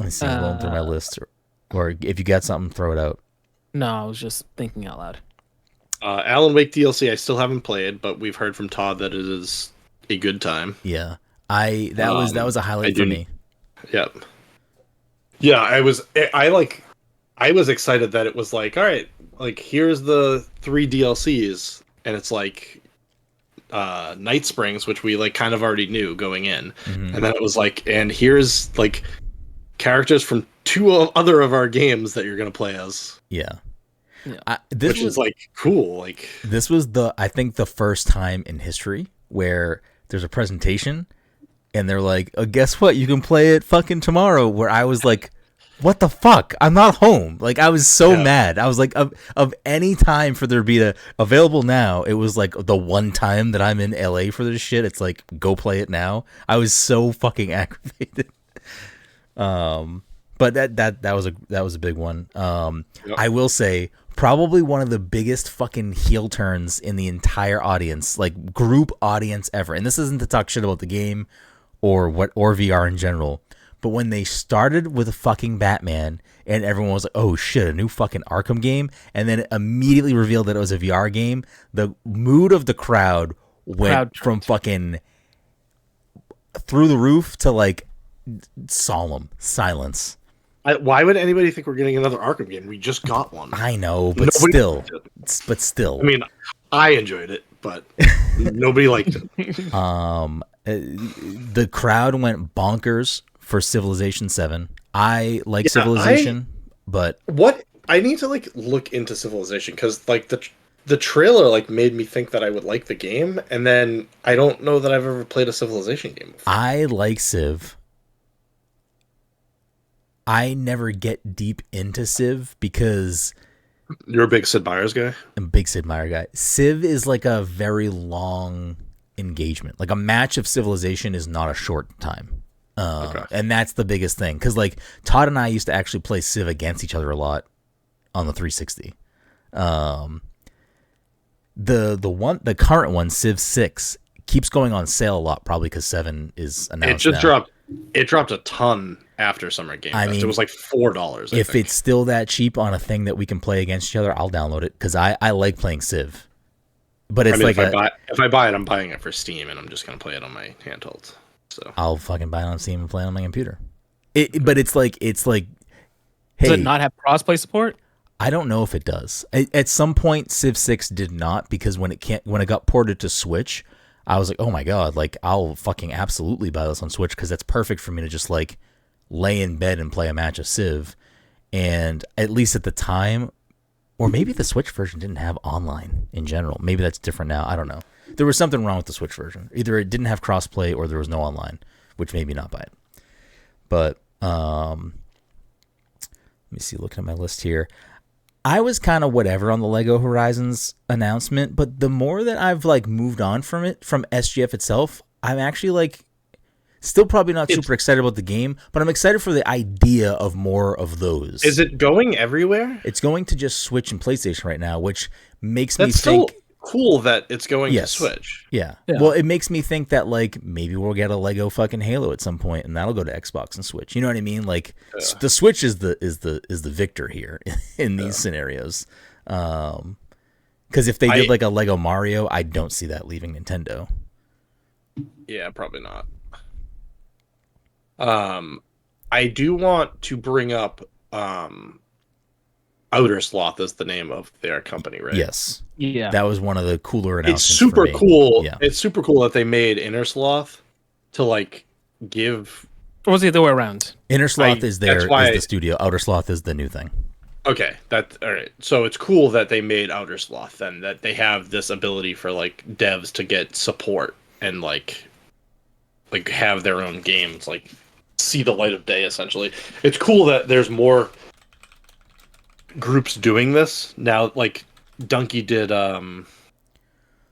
me see. I'm going through my list, or if you got something, throw it out. No, I was just thinking out loud. Alan Wake DLC I still haven't played, but we've heard from Todd that it is a good time. Yeah, that was a highlight for me. Yep. Yeah, I was excited that it was like, all right, like here's the 3 DLCs, and it's like Night Springs, which we like kind of already knew going in, and then it was like, and here's like characters from 2 other of our games that you're gonna play as. Yeah. Which is like cool. Like this was I think the first time in history where there's a presentation and they're like, oh, guess what? You can play it fucking tomorrow. Where I was like, what the fuck? I'm not home. Like I was so mad. I was like, of any time for there to be available now, it was like the one time that I'm in LA for this shit. It's like, go play it now. I was so fucking aggravated. But that was a big one. I will say probably one of the biggest fucking heel turns in the entire audience, like group audience ever. And this isn't to talk shit about the game or VR in general, but when they started with a fucking Batman and everyone was like, oh shit, a new fucking Arkham game, and then it immediately revealed that it was a VR game, the mood of the crowd went from fucking through the roof to like solemn silence. Why would anybody think we're getting another Arkham game? We just got one. I know, but still. I mean, I enjoyed it, but nobody liked it. The crowd went bonkers for Civilization 7. I like Civilization, but what I need to like look into Civilization because like the trailer like made me think that I would like the game, and then I don't know that I've ever played a Civilization game before. I like Civ. I never get deep into Civ because you're a big Sid Meier's guy. I'm a big Sid Meier guy. Civ is like a very long engagement. Like a match of Civilization is not a short time. And that's the biggest thing. Because like Todd and I used to actually play Civ against each other a lot on the 360. The current one, Civ 6, keeps going on sale a lot, probably because 7 is announced. It dropped a ton after Summer Game Fest. It was like $4. If it's still that cheap on a thing that we can play against each other, I'll download it because I like playing Civ. But it's if I buy it, I'm buying it for Steam, and I'm just gonna play it on my handheld. So I'll fucking buy it on Steam and play it on my computer. But it's like, hey, does it not have crossplay support? I don't know if it does. At some point, Civ 6 did not, because when it got ported to Switch, I was like, oh my god, like I'll fucking absolutely buy this on Switch because that's perfect for me to just like lay in bed and play a match of Civ. And at least at the time, or maybe the Switch version didn't have online in general. Maybe that's different now. I don't know. There was something wrong with the Switch version. Either it didn't have crossplay or there was no online, which made me not buy it. But let me see, looking at my list here. I was kind of whatever on the Lego Horizons announcement, but the more that I've like moved on from it, from SGF itself, I'm actually like still probably not super excited about the game, but I'm excited for the idea of more of those. Is it going everywhere? It's going to just Switch and PlayStation right now, which makes me think cool that it's going to Switch. Yeah. Well, it makes me think that like maybe we'll get a Lego fucking Halo at some point, and that'll go to Xbox and Switch. You know what I mean? Like the Switch is the victor here in these scenarios. Because if they did like a Lego Mario, I don't see that leaving Nintendo. Yeah, probably not. I do want to bring up Outer Sloth is the name of their company, right? Yes. Yeah. That was one of the cooler announcements. It's super cool. Yeah. It's super cool that they made Inner Sloth to like give. Or was it the other way around? Inner Sloth is the studio. Outer Sloth is the new thing. Okay, that's all right. So it's cool that they made Outer Sloth, then that they have this ability for like devs to get support and like have their own games, like see the light of day. Essentially, it's cool that there's more groups doing this now. Like Donkey did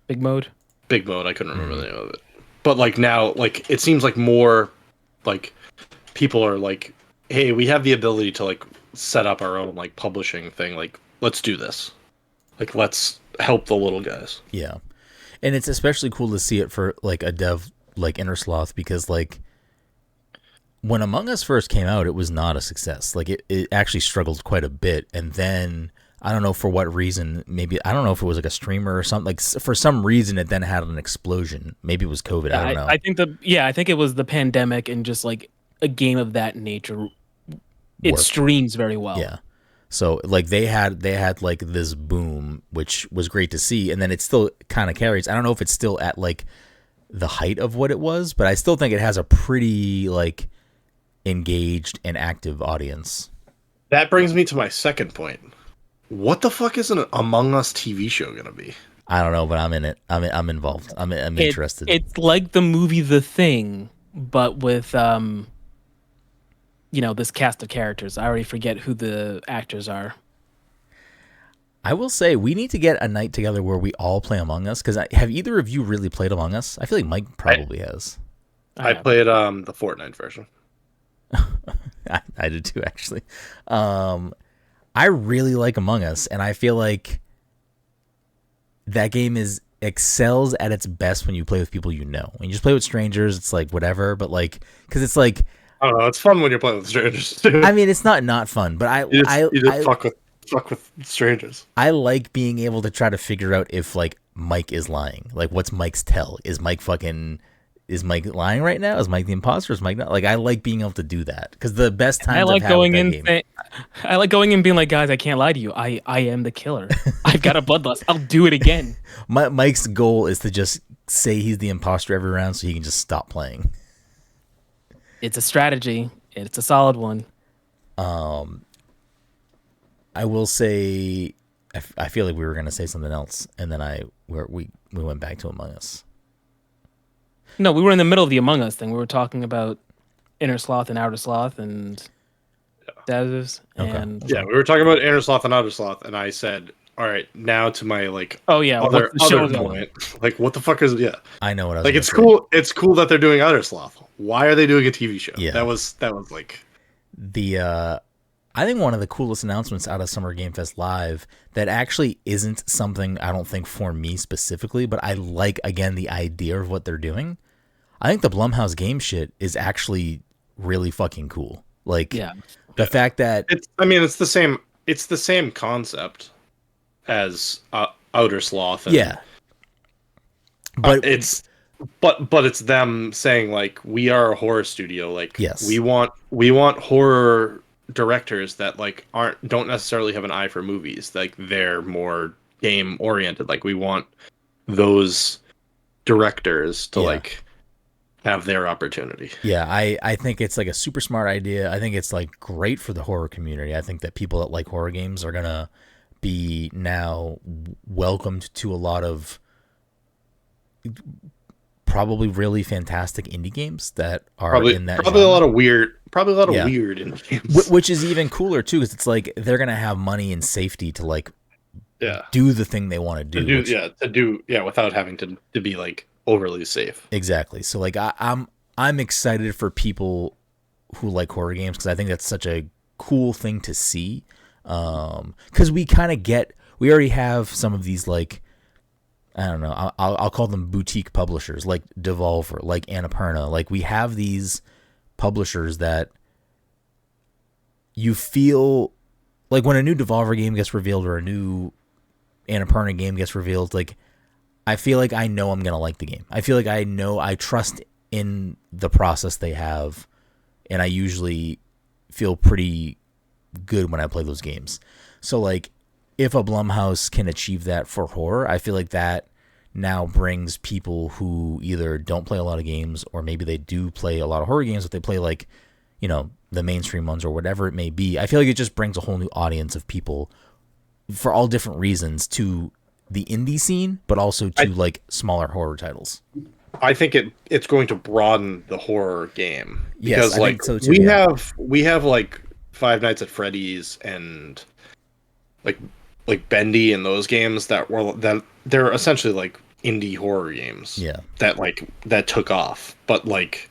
Big Mode. I couldn't remember the name of it, but like now, like it seems like more like people are like, hey, we have the ability to like set up our own like publishing thing, like let's do this, like let's help the little guys. Yeah, and it's especially cool to see it for like a dev like Inner Sloth, because like when Among Us first came out, it was not a success. Like it actually struggled quite a bit, and then I don't know for what reason, maybe I don't know if it was like a streamer or something, like for some reason it then had an explosion. Maybe it was COVID. I don't know. I think it was the pandemic, and just like a game of that nature, it streams very well. Yeah. So like they had like this boom, which was great to see, and then it still kind of carries. I don't know if it's still at like the height of what it was, but I still think it has a pretty like engaged and active audience. That brings me to my second point. What the fuck is an Among Us TV show gonna be? I don't know, but I'm in it. I'm involved. I'm interested. It's like the movie The Thing, but with this cast of characters. I already forget who the actors are. I will say we need to get a night together where we all play Among Us, because have either of you really played Among Us? I feel like Mike probably has. I played the Fortnite version. I did too, actually. I really like Among Us, and I feel like that game excels at its best when you play with people you know. When you just play with strangers, it's like whatever, but like, because it's like, I don't know, it's fun when you're playing with strangers too. I mean, it's not fun, but you just fuck with strangers. I like being able to try to figure out if like Mike is lying. Like, what's Mike's tell? Is Mike lying right now? Is Mike the imposter? Is Mike not? Like, I like being able to do that, because the best times I like going in being like, guys, I can't lie to you. I am the killer. I've got a bloodlust. I'll do it again. Mike's goal is to just say he's the imposter every round so he can just stop playing. It's a strategy. It's a solid one. I will say, I feel like we were going to say something else, and then we went back to Among Us. No, we were in the middle of the Among Us thing. We were talking about Inner Sloth and Outer Sloth and devs. And yeah, we were talking about Inner Sloth and Outer Sloth, and I said, all right, now to my like other point. Like, what the fuck is I know what I was like. It's cool. It's cool that they're doing Outer Sloth. Why are they doing a TV show? Yeah, that was like the I think one of the coolest announcements out of Summer Game Fest Live that actually isn't something, I don't think, for me specifically, but I like, again, the idea of what they're doing. I think the Blumhouse game shit is actually really fucking cool. Like, the fact that it's the same concept as Outer Sloth. And, But it's them saying like, we are a horror studio. Like, yes, we want horror directors that like don't necessarily have an eye for movies. Like, they're more game oriented. Like, we want those directors to like have their opportunity. Yeah, I think it's like a super smart idea. I think it's like great for the horror community. I think that people that like horror games are gonna be now welcomed to a lot of probably really fantastic indie games that are in that probably genre. a lot of weird indie games, which is even cooler too, because it's like they're gonna have money and safety to like do the thing they want to do without having to be like overly safe. Exactly. So like I'm excited for people who like horror games, because I think that's such a cool thing to see. Because we already have some of these, like, I don't know, I'll call them boutique publishers, like Devolver, like Annapurna. Like, we have these publishers that you feel like when a new Devolver game gets revealed or a new Annapurna game gets revealed, like, I feel like I know I'm going to like the game. I feel like I trust in the process they have, and I usually feel pretty good when I play those games. So, like, if a Blumhouse can achieve that for horror, I feel like that now brings people who either don't play a lot of games, or maybe they do play a lot of horror games, but they play, like, you know, the mainstream ones or whatever it may be. I feel like it just brings a whole new audience of people for all different reasons to the indie scene, but also to like smaller horror titles. I think it's going to broaden the horror game, because yes, like so too, we have like Five Nights at Freddy's and like Bendy and those games that they're essentially like indie horror games. Yeah. That took off. But like,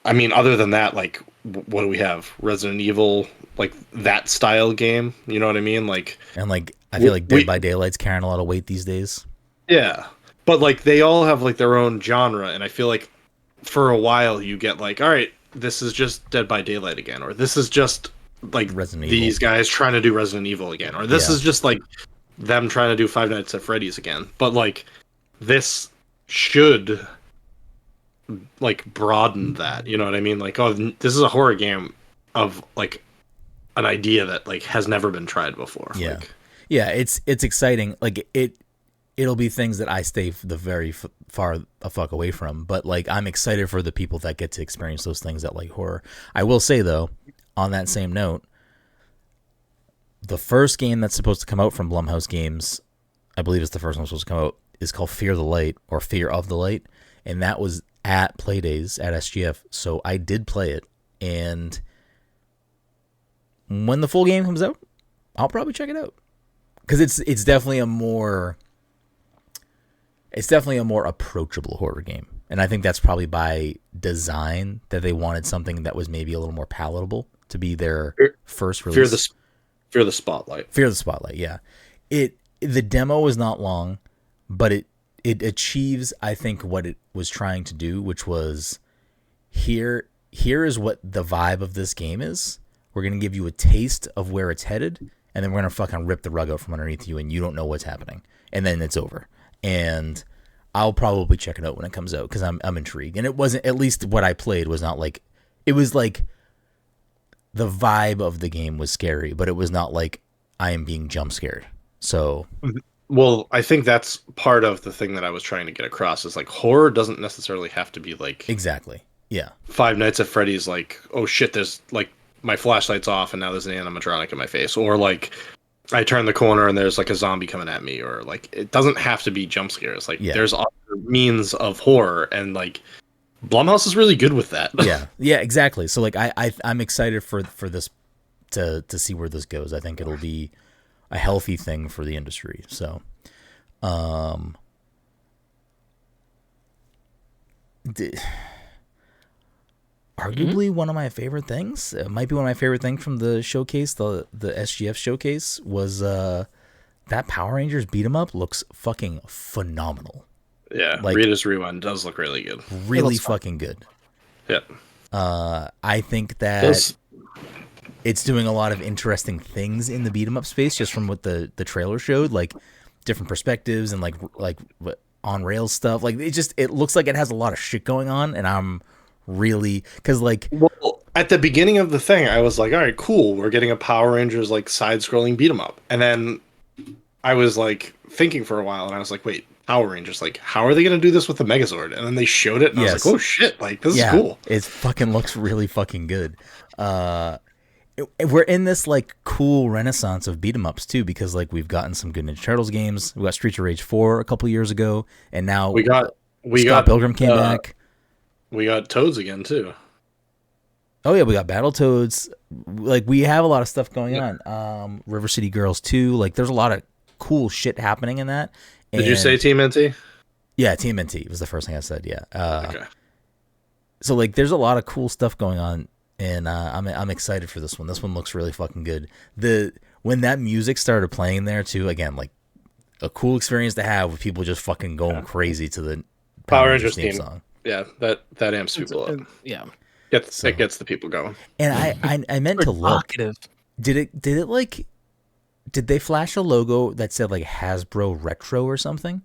I mean, other than that, like, what do we have? Resident Evil, like that style game. You know what I mean? Like, and like I feel like Dead by Daylight's carrying a lot of weight these days. Yeah, but like they all have like their own genre, and I feel like for a while you get like, all right, this is just Dead by Daylight again, or this is just like these guys trying to do Resident Evil again, or this is just like them trying to do Five Nights at Freddy's again. But like, this should like broaden that, you know what I mean? Like, oh, this is a horror game of like an idea that like has never been tried before. Yeah, like, yeah, it's exciting. Like it'll be things that I stay the very far a fuck away from, but like I'm excited for the people that get to experience those things that like horror. I will say though, on that same note, the first game that's supposed to come out from Blumhouse Games, I believe it's the first one supposed to come out, is called Fear the Light, or Fear of the Light, and that was at Playdays at SGF. So I did play it, and when the full game comes out, I'll probably check it out, because it's definitely a more approachable horror game, and I think that's probably by design, that they wanted something that was maybe a little more palatable to be their first release. Fear the Spotlight. Fear the Spotlight, yeah. The demo was not long, but it achieves, I think, what it was trying to do, which was here is what the vibe of this game is. We're going to give you a taste of where it's headed, and then we're going to fucking rip the rug out from underneath you, and you don't know what's happening. And then it's over. And I'll probably check it out when it comes out, because I'm intrigued. And it wasn't, at least what I played was not like, it was like the vibe of the game was scary, but it was not like I am being jump scared. So, well, I think that's part of the thing that I was trying to get across, is like horror doesn't necessarily have to be like, exactly. Yeah. Five Nights at Freddy's, like, oh shit, there's like my flashlight's off and now there's an animatronic in my face, or like I turn the corner and there's like a zombie coming at me, or like it doesn't have to be jump scares. Like there's other means of horror, and like Blumhouse is really good with that. yeah, exactly. So like I'm excited for this to see where this goes. I think it'll be a healthy thing for the industry. So, arguably one of my favorite things, it might be one of my favorite things from the showcase, the SGF showcase, was that Power Rangers beat 'em up looks fucking phenomenal. Yeah, like, Rita's Rewind does look really good. Really fucking good. Yeah. I think that it's doing a lot of interesting things in the beat 'em up space, just from what the trailer showed, like different perspectives and like on rails stuff. Like it looks like it has a lot of shit going on, and I'm really because like well, at the beginning of the thing, I was like, all right, cool, we're getting a Power Rangers like side-scrolling beat 'em up, and then I was like thinking for a while, and I was like, wait, Power Rangers, like how are they gonna do this with the Megazord? And then they showed it, and I was like, oh shit, like this is cool. It fucking looks really fucking good. We're in this like cool renaissance of beat 'em ups too, because like we've gotten some good Ninja Turtles games. We got Streets of Rage 4 a couple years ago, and now Scott Pilgrim came back. We got Toads again too. Oh yeah, we got Battletoads. Like we have a lot of stuff going on. River City Girls 2. Like there's a lot of cool shit happening in that. And did you say Team NT? Yeah, Team NT was the first thing I said. Yeah. Okay. So like there's a lot of cool stuff going on. And I'm excited for this one. This one looks really fucking good. When that music started playing there too, again, like a cool experience to have with people just fucking going crazy to the Power Rangers theme song. Yeah, that amps people up. Yeah, it gets the people going. And I meant to look. Did they flash a logo that said like Hasbro Retro or something?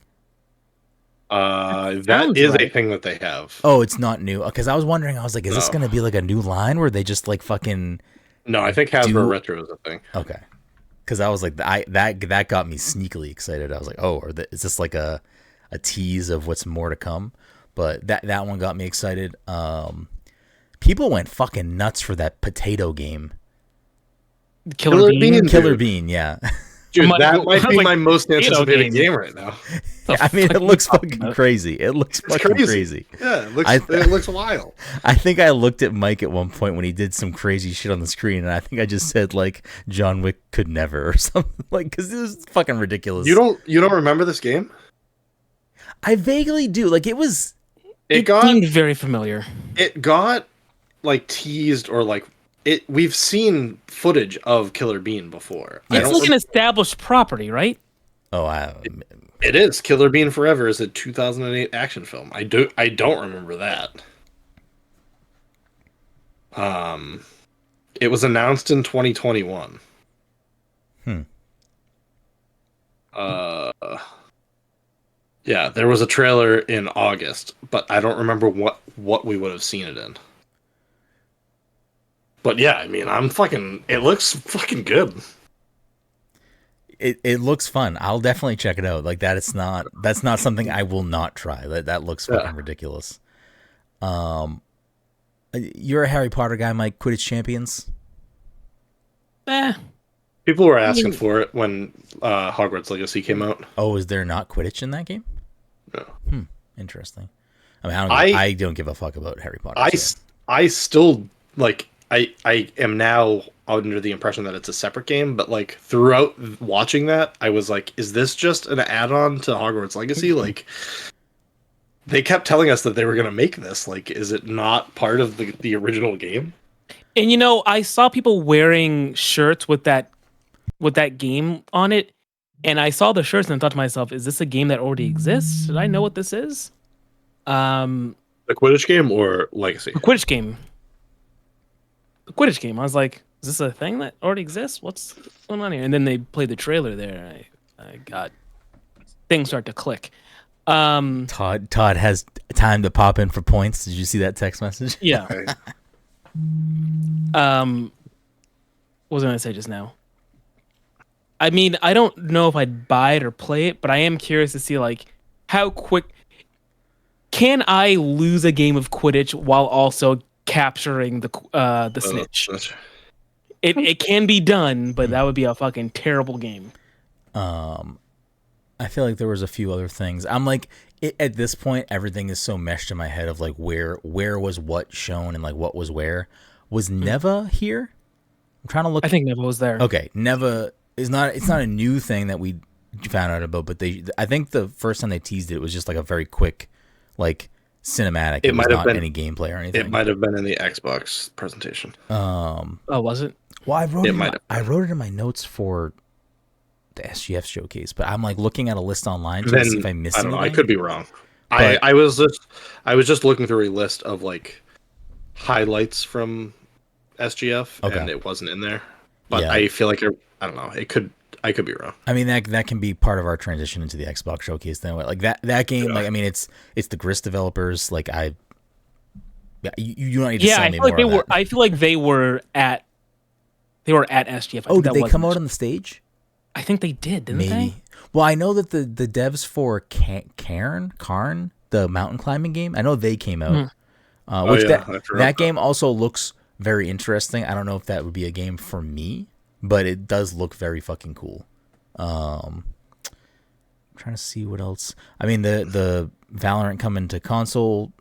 That is a thing that they have. Oh, it's not new. Because I was wondering, I was like, is this going to be like a new line where they just like fucking... No, I think Hasbro Retro is a thing. Okay. Because I was like, that got me sneakily excited. I was like, oh, is this like a tease of what's more to come? But that one got me excited. People went fucking nuts for that potato game. Killer Bean, yeah. Dude, that might be my most anticipated game right now. I mean, it looks fucking crazy. It looks fucking crazy. Yeah, it looks wild. I think I looked at Mike at one point when he did some crazy shit on the screen, and I think I just said like John Wick could never or something, like because it was fucking ridiculous. You don't remember this game? I vaguely do. Like it seemed very familiar. It got like teased or like. We've seen footage of Killer Bean before. It's like an established property, right? Oh, it is. Killer Bean Forever is a 2008 action film. I don't remember that. It was announced in 2021. Yeah, there was a trailer in August, but I don't remember what we would have seen it in. But yeah, I mean, it looks fucking good. It looks fun. I'll definitely check it out. Like that's not something I will not try. That looks fucking ridiculous. You're a Harry Potter guy, Mike. Quidditch Champions? People were asking for it when Hogwarts Legacy came out. Oh, is there not Quidditch in that game? No. Interesting. I mean, I don't give a fuck about Harry Potter. I still like. I am now under the impression that it's a separate game, but like throughout watching that, I was like, is this just an add-on to Hogwarts Legacy? Like, they kept telling us that they were going to make this. Like, is it not part of the original game? And I saw people wearing shirts with that game on it, and I saw the shirts and I thought to myself, is this a game that already exists? Did I know what this is? The Quidditch game or Legacy? The Quidditch game. I was like, is this a thing that already exists? What's going on here? And then they played the trailer there. I got things start to click. Todd has time to pop in for points. Did you see that text message? Yeah. What was I going to say just now? I mean, I don't know if I'd buy it or play it, but I am curious to see like how quick can I lose a game of Quidditch while also capturing the snitch. It can be done, but that would be a fucking terrible game. I feel like there was a few other things. I'm like, at this point, everything is so meshed in my head of like where was what shown and like what was where. Was Neva here? I'm trying to look. I think Neva was there. Okay, Neva is not. It's not a new thing that we found out about, but I think the first time they teased it was just like a very quick, like cinematic. It might have been any gameplay or anything. It might have been in the Xbox presentation. Oh, was it? Well, I wrote it in my notes for the SGF showcase, but I'm like looking at a list online to see if I missed anything. I could be wrong. But I was just looking through a list of like highlights from SGF, and it wasn't in there. But yeah. I feel like I don't know. I could be wrong. I mean, that can be part of our transition into the Xbox showcase then. Like that game, yeah. Like, I mean, it's the Grist developers. Like you don't need to sell me more of that. I feel like they were at SGF. Oh, did they come out on the stage? I think they did, didn't they? Well, I know that the devs for Karn, the mountain climbing game, I know they came out. Which that game also looks very interesting. I don't know if that would be a game for me, but it does look very fucking cool. I'm trying to see what else. I mean, the Valorant coming to console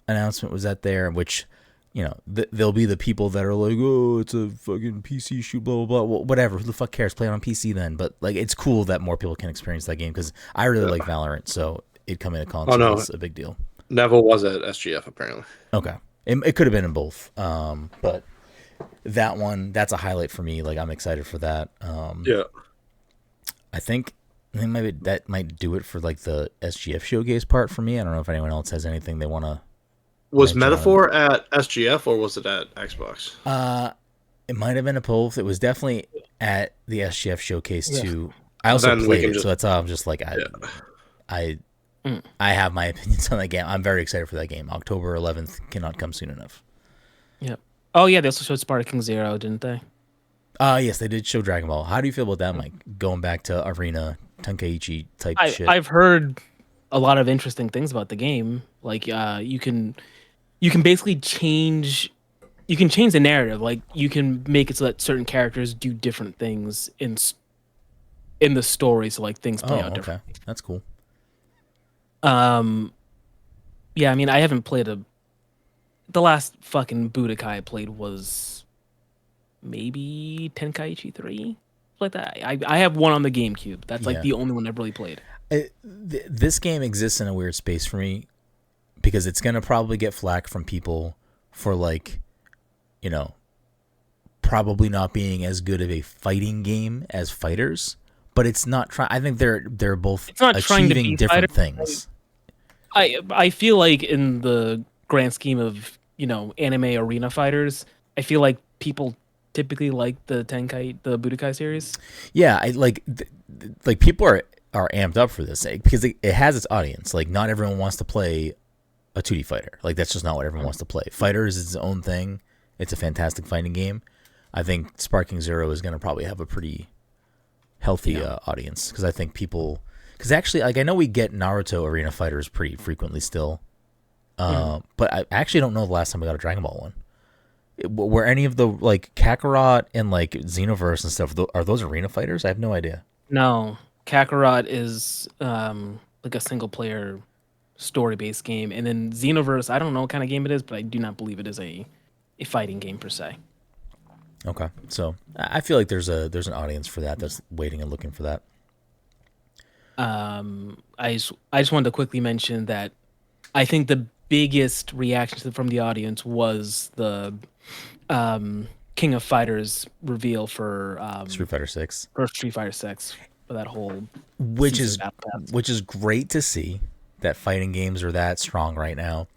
announcement was that there, which, you know, there'll be the people that are like, oh, it's a fucking PC shoot, blah, blah, blah. Well, whatever. Who the fuck cares? Play it on PC then. But, like, it's cool that more people can experience that game because I really like Valorant, so it coming to console is a big deal. Neville was at SGF, apparently. Okay. It could have been in both. But that one, that's a highlight for me. Like, I'm excited for that. Yeah. I think maybe that might do it for, like, the SGF showcase part for me. I don't know if anyone else has anything they want to... Was Metaphor at SGF or was it at Xbox? It might have been a both. It was definitely at the SGF showcase too. I also played it, so that's how I'm just like I have my opinions on that game. I'm very excited for that game. October 11th cannot come soon enough. Yep. Oh yeah, they also showed Sparta King Zero, didn't they? Yes, they did show Dragon Ball. How do you feel about that, Mike? Going back to Arena Tenkaichi type shit. I've heard a lot of interesting things about the game. Like you can basically change the narrative. Like you can make it so that certain characters do different things in the story, so like things play out different. Okay. That's cool. Yeah, I mean, I haven't played the last fucking Budokai I played was maybe Tenkaichi 3, like that. I have one on the GameCube. That's like the only one I've really played. This game exists in a weird space for me because it's going to probably get flack from people for, like, you know, probably not being as good of a fighting game as Fighters, but it's not trying. I think they're both achieving different things. I feel like in the grand scheme of, you know, anime arena fighters, I feel like people typically like the Budokai series. Yeah, like people are amped up for this because it has its audience. Like, not everyone wants to play a 2D fighter. Like, that's just not what everyone wants to play. Fighters is its own thing. It's a fantastic fighting game. I think Sparking Zero is going to probably have a pretty healthy audience because I think people... Because actually, like, I know we get Naruto arena fighters pretty frequently still, but I actually don't know the last time we got a Dragon Ball one. Were any of the, like, Kakarot and, like, Xenoverse and stuff, are those arena fighters? I have no idea. No. Kakarot is like a single player story-based game, and then Xenoverse, I don't know what kind of game it is, but I do not believe it is a fighting game per se. Okay, so I feel like there's an audience for that that's waiting and looking for that. I just wanted to quickly mention that I think the biggest reaction from the audience was the King of Fighters reveal for Street Fighter 6. For Street Fighter 6. For that whole which is great to see that fighting games are that strong right now.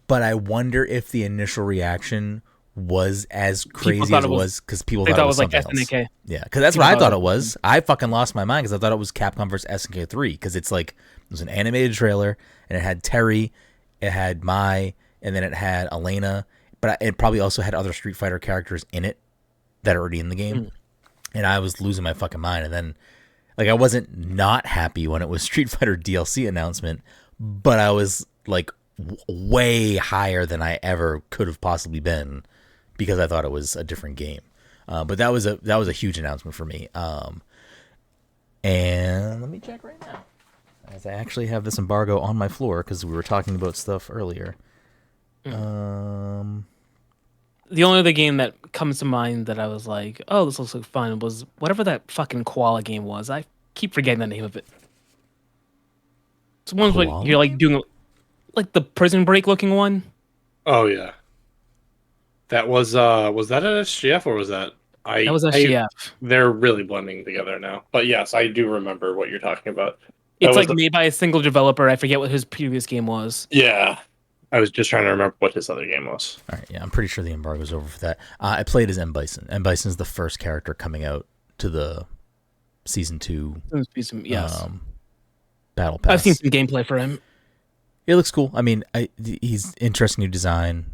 But I wonder if the initial reaction was as crazy as it was because people thought it was like SNK. Else. Yeah, because that's what I thought it was. I fucking lost my mind because I thought it was Capcom vs SNK 3 because it's like, it was an animated trailer and it had Terry, it had Mai, and then it had Elena, but it probably also had other Street Fighter characters in it that are already in the game. And I was losing my fucking mind. And then, like, I wasn't not happy when it was Street Fighter DLC announcement, but I was like way higher than I ever could have possibly been because I thought it was a different game. But that was a huge announcement for me. And let me check right now, as I actually have this embargo on my floor because we were talking about stuff earlier. The only other game that comes to mind that I was like, oh, this looks like fun, was whatever that fucking koala game was. I keep forgetting the name of it. It's one where you're like doing like the Prison Break looking one. Oh yeah. That was that at SGF or was that that was SGF. They're really blending together now. But yes, I do remember what you're talking about. It's like made by a single developer. I forget what his previous game was. Yeah. I was just trying to remember what his other game was. All right, yeah, I'm pretty sure the embargo's over for that. I played as M. Bison. M. Bison is the first character coming out to the season 2. Yes. Battle Pass. I've seen some gameplay for him. It looks cool. I mean, he's interesting new design.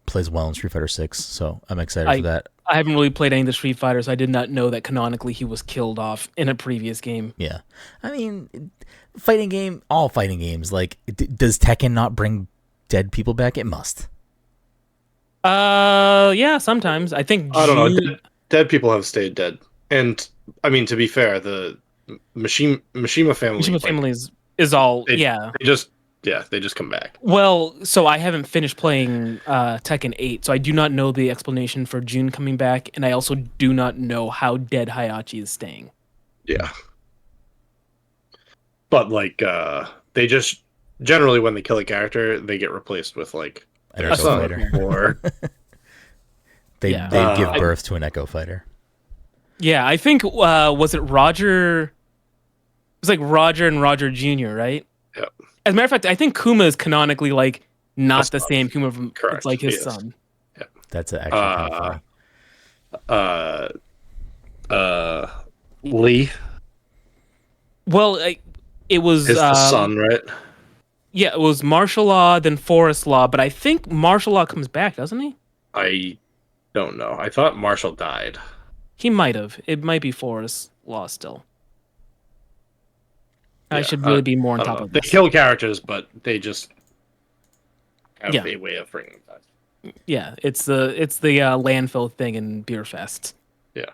Plays well in Street Fighter 6, so I'm excited for that. I haven't really played any of the Street Fighters. I did not know that canonically he was killed off in a previous game. Yeah. I mean, all fighting games, like, does Tekken not bring dead people back? It must. Yeah, sometimes. I think I don't know. Dead people have stayed dead. And, I mean, to be fair, the Mishima family... Mishima family is all... They just come back. Well, so I haven't finished playing Tekken 8, so I do not know the explanation for Jun coming back, and I also do not know how dead Hayachi is staying. Yeah. But, like, they just... Generally, when they kill a character, they get replaced with, like... An Echo Fighter. Or... they give birth to an Echo Fighter. Yeah, I think, was it Roger... It was like Roger and Roger Jr., right? Yep. As a matter of fact, I think Kuma is canonically like not the same Kuma from Correct. It's like his son. Yeah. That's actually kind of funny. Lee. Well, it was his son, right? Yeah, it was martial law, then forest law, but I think martial law comes back, doesn't he? I don't know. I thought Marshall died. He might have. It might be forest law still. I should really be more on top of this. They kill characters, but they just have a way of bringing them back. Yeah, it's the landfill thing in Beer Fest. Yeah.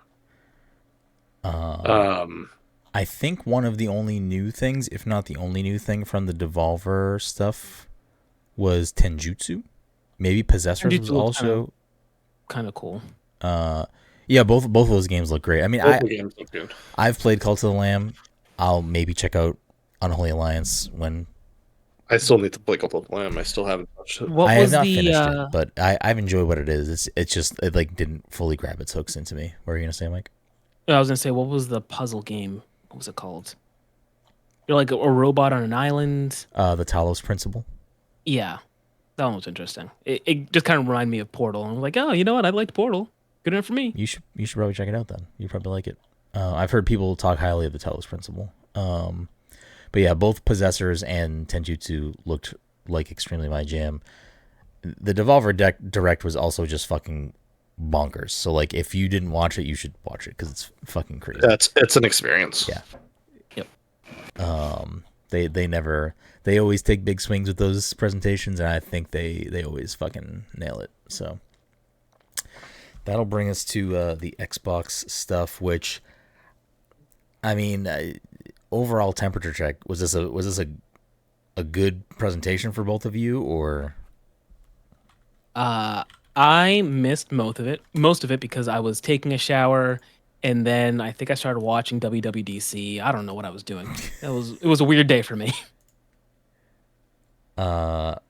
I think one of the only new things, if not the only new thing from the Devolver stuff, was Tenjutsu. Maybe Possessors was also kind of cool. Yeah, both of those games look great. I mean, both the games look good. I've played Cult of the Lamb. I'll maybe check out Unholy Alliance when... I still need to play Cult of the Lamb. I still haven't touched it. I have not finished it, but I've enjoyed what it is. It's just, it like didn't fully grab its hooks into me. What were you going to say, Mike? I was going to say, what was the puzzle game? What was it called? You're like a robot on an island. The Talos Principle. Yeah, that one was interesting. It just kind of reminded me of Portal. And I'm like, oh, you know what? I liked Portal. Good enough for me. You should probably check it out then. You probably like it. I've heard people talk highly of the Talos Principle. But yeah, both Possessors and Tenjutsu looked like extremely my jam. The Devolver Direct was also just fucking bonkers. So like, if you didn't watch it, you should watch it because it's fucking crazy. It's an experience. Yeah. Yep. They always take big swings with those presentations, and I think they always fucking nail it. So that'll bring us to the Xbox stuff, which, I mean, overall temperature check. Was this a good presentation for both of you, or? I missed most of it because I was taking a shower, and then I think I started watching WWDC. I don't know what I was doing. It was a weird day for me. What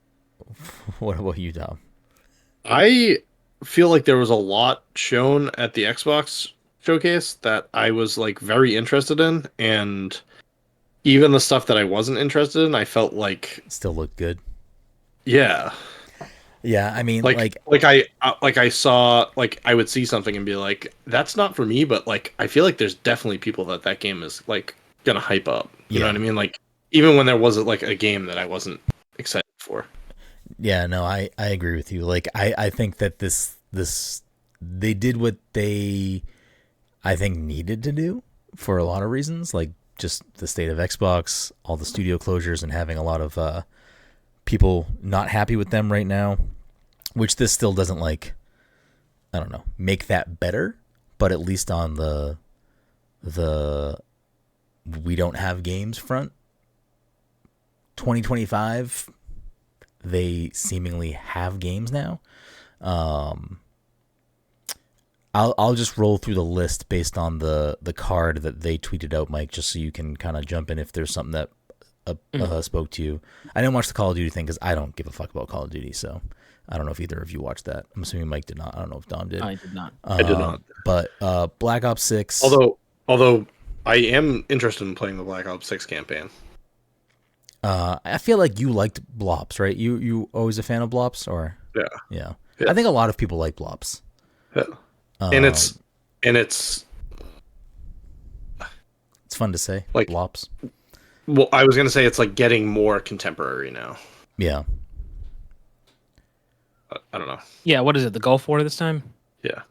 about you, Dom? I feel like there was a lot shown at the Xbox showcase that I was like very interested in, and even the stuff that I wasn't interested in, I felt like still looked good. Yeah. Yeah, I mean, I saw, like, I would see something and be like, that's not for me, but like I feel like there's definitely people that game is like gonna hype up. You know what I mean? Like, even when there wasn't like a game that I wasn't excited for. Yeah, no, I agree with you. Like, I think that this they did what they, I think, needed to do for a lot of reasons, like just the state of Xbox, all the studio closures, and having a lot of people not happy with them right now, which this still doesn't, like, I don't know, make that better, but at least on the we don't have games front 2025, they seemingly have games now. I'll just roll through the list based on the card that they tweeted out, Mike, just so you can kind of jump in if there's something that spoke to you. I didn't watch the Call of Duty thing because I don't give a fuck about Call of Duty, so I don't know if either of you watched that. I'm assuming Mike did not. I don't know if Dom did. I did not. I did not. But Black Ops 6... Although I am interested in playing the Black Ops 6 campaign. I feel like you liked Blops, right? You always a fan of Blops, or? Yeah. I think a lot of people like Blops. Yeah. And it's It's fun to say. Like Blops. Well, I was gonna say it's like getting more contemporary now. Yeah. I don't know. Yeah, what is it? The Gulf War this time? Yeah.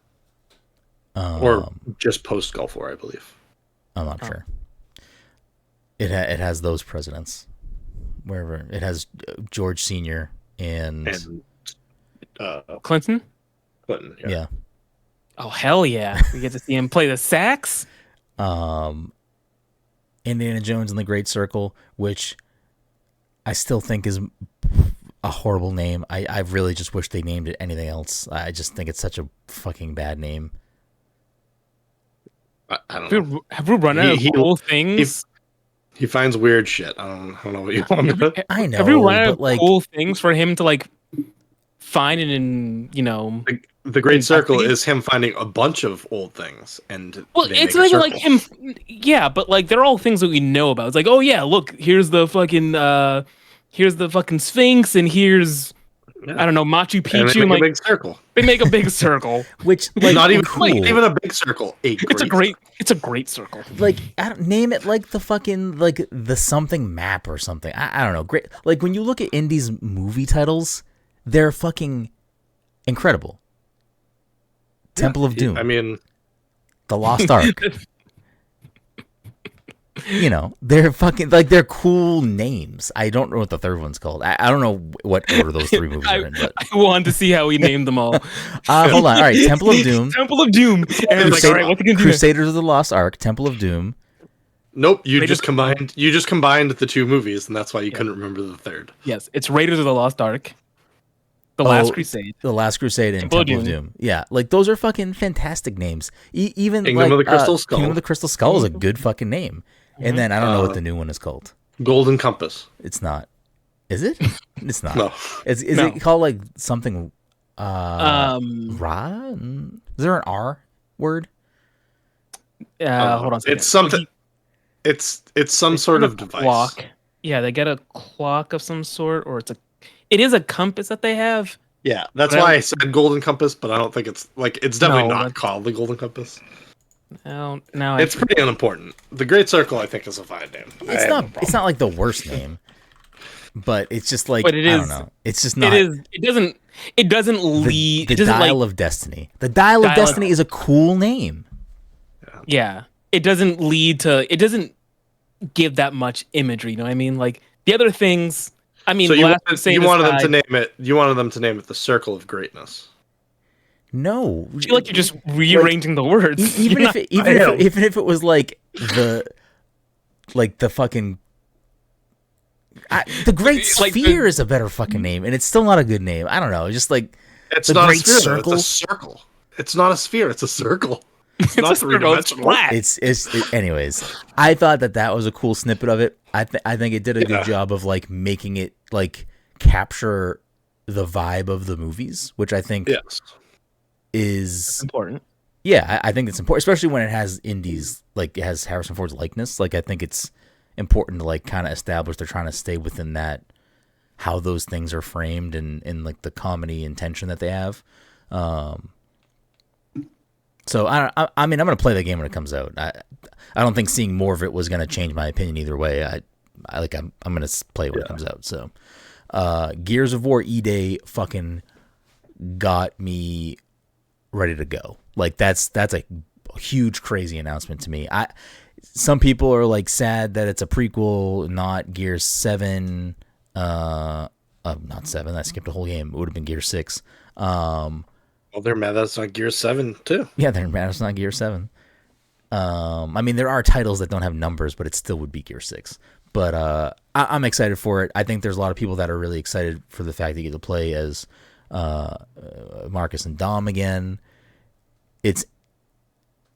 Or just post Gulf War, I believe. I'm not sure. It has those presidents. Wherever it has George Sr. and Clinton. Clinton. Yeah. Oh hell yeah! We get to see him play the sax. Indiana Jones and the Great Circle, which I still think is a horrible name. I really just wish they named it anything else. I just think it's such a fucking bad name. I don't know. Have we run out of cool things? He finds weird shit. I don't know what you want me to. I know. Have we run out of like, cool things for him to like find and The Great Circle is him finding a bunch of old things, and it's not even like him. Yeah, but like they're all things that we know about. It's like, oh yeah, look, here's the fucking Sphinx, and here's I don't know, Machu Picchu. And they make a big circle. They make a big circle, which like not even cool. even a big circle. It's a great circle. Like I don't name it like the fucking like the something map or something. I don't know. Great. Like when you look at Indy's movie titles, they're fucking incredible. Temple of Doom. I mean, The Lost Ark. You know, they're fucking like they're cool names. I don't know what the third one's called. I don't know what order those three movies are in. But I wanted to see how he named them all. Hold on. All right, Temple of Doom. Temple of Doom. And like, all right, what's it Crusaders of the Lost Ark. Temple of Doom. Nope. You just combined the two movies, and that's why you couldn't remember the third. Yes, it's Raiders of the Lost Ark. The Last Crusade. The Last Crusade and Temple of Doom. Yeah, like those are fucking fantastic names. Even Kingdom of the Crystal Skull. Kingdom of the Crystal Skull is a good fucking name. And then I don't know what the new one is called. Golden Compass. It's not. Is it? It's not. No. Is it called like something? Ra? Is there an R word? Hold on. It's something. It's some sort of device. Clock. Yeah, they get a clock of some sort, or it is a compass that they have. Yeah, that's why I said Golden Compass, but I don't think it's definitely not called the Golden Compass. No, it's pretty unimportant. The Great Circle, I think, is a fine name. It's not. It's not like the worst name, but it's just like but it is, I don't know. It's just not. It is. It doesn't lead. The Dial of Destiny. The Dial of Destiny is a cool name. Yeah, it doesn't lead to. It doesn't give that much imagery. You know what I mean? Like the other things. I mean, so you wanted them to name it. You wanted them to name it the Circle of Greatness. No, I feel like you're just rearranging the words. Even if it was like the fucking the Great Sphere is a better fucking name, and it's still not a good name. I don't know, just like it's not a sphere. Circle. It's a circle. It's not a sphere. It's a circle. It's not three-dimensional. Anyways. I thought that was a cool snippet of it. I think it did a good job of like making it like capture the vibe of the movies, which I think is important. Yeah, I think it's important, especially when it has Indy's, like it has Harrison Ford's likeness. Like I think it's important to like kind of establish they're trying to stay within that, how those things are framed and like the comedy intention that they have. So I mean I'm gonna play the game when it comes out. I don't think seeing more of it was gonna change my opinion either way. I'm gonna play it when it comes out. So Gears of War E-Day fucking got me ready to go. Like that's a huge crazy announcement to me. Some people are like sad that it's a prequel, not Gears 7. Not 7. I skipped a whole game. It would have been Gears 6. Well, they're mad that's not Gears 7 too. Yeah, they're mad it's not Gears 7. I mean, there are titles that don't have numbers, but it still would be Gears 6. But I'm excited for it. I think there's a lot of people that are really excited for the fact that you get to play as Marcus and Dom again. It's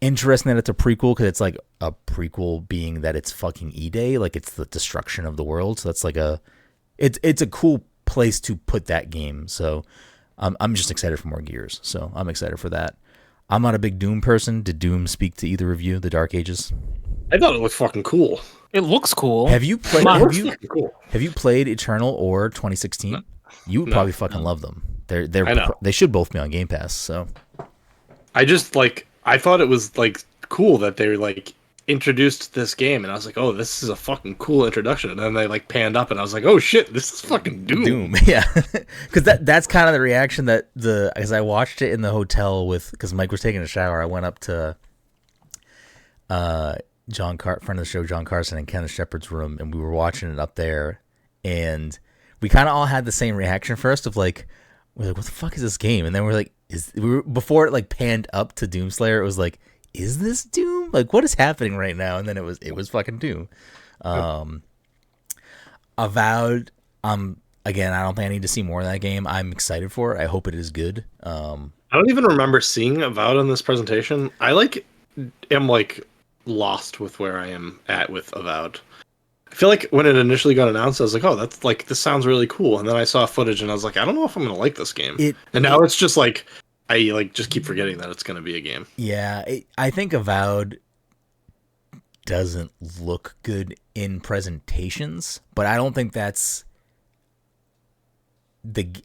interesting that it's a prequel because it's like a prequel being that it's fucking E-Day, like it's the destruction of the world. So that's like it's a cool place to put that game. So I'm just excited for more Gears. So I'm excited for that. I'm not a big Doom person. Did Doom speak to either of you? The Dark Ages? I thought it looked fucking cool. It looks cool. Have you played? Have you played Eternal or 2016? No. You would probably fucking love them. They should both be on Game Pass. So I just I thought it was like cool that they're like introduced this game, and I was like, "Oh, this is a fucking cool introduction." And then they like panned up, and I was like, "Oh shit, this is fucking Doom." Yeah, because that's kind of the reaction that as I watched it in the hotel because Mike was taking a shower. I went up to friend of the show, John Carson, and Kenneth Shepard's room, and we were watching it up there, and we kind of all had the same reaction first of like, we're like, "What the fuck is this game?" And then we're like, before it like panned up to Doomslayer, it was like, is this Doom? Like, what is happening right now? And then it was fucking Doom. Avowed. Again, I don't think I need to see more of that game. I'm excited for it. I hope it is good. I don't even remember seeing Avowed in this presentation. I am lost with where I am at with Avowed. I feel like when it initially got announced, I was like, "Oh, that's like this sounds really cool." And then I saw footage, and I was like, "I don't know if I'm gonna like this game." And now it's just like I just keep forgetting that it's gonna be a game. Yeah, I think Avowed doesn't look good in presentations, but I don't think that's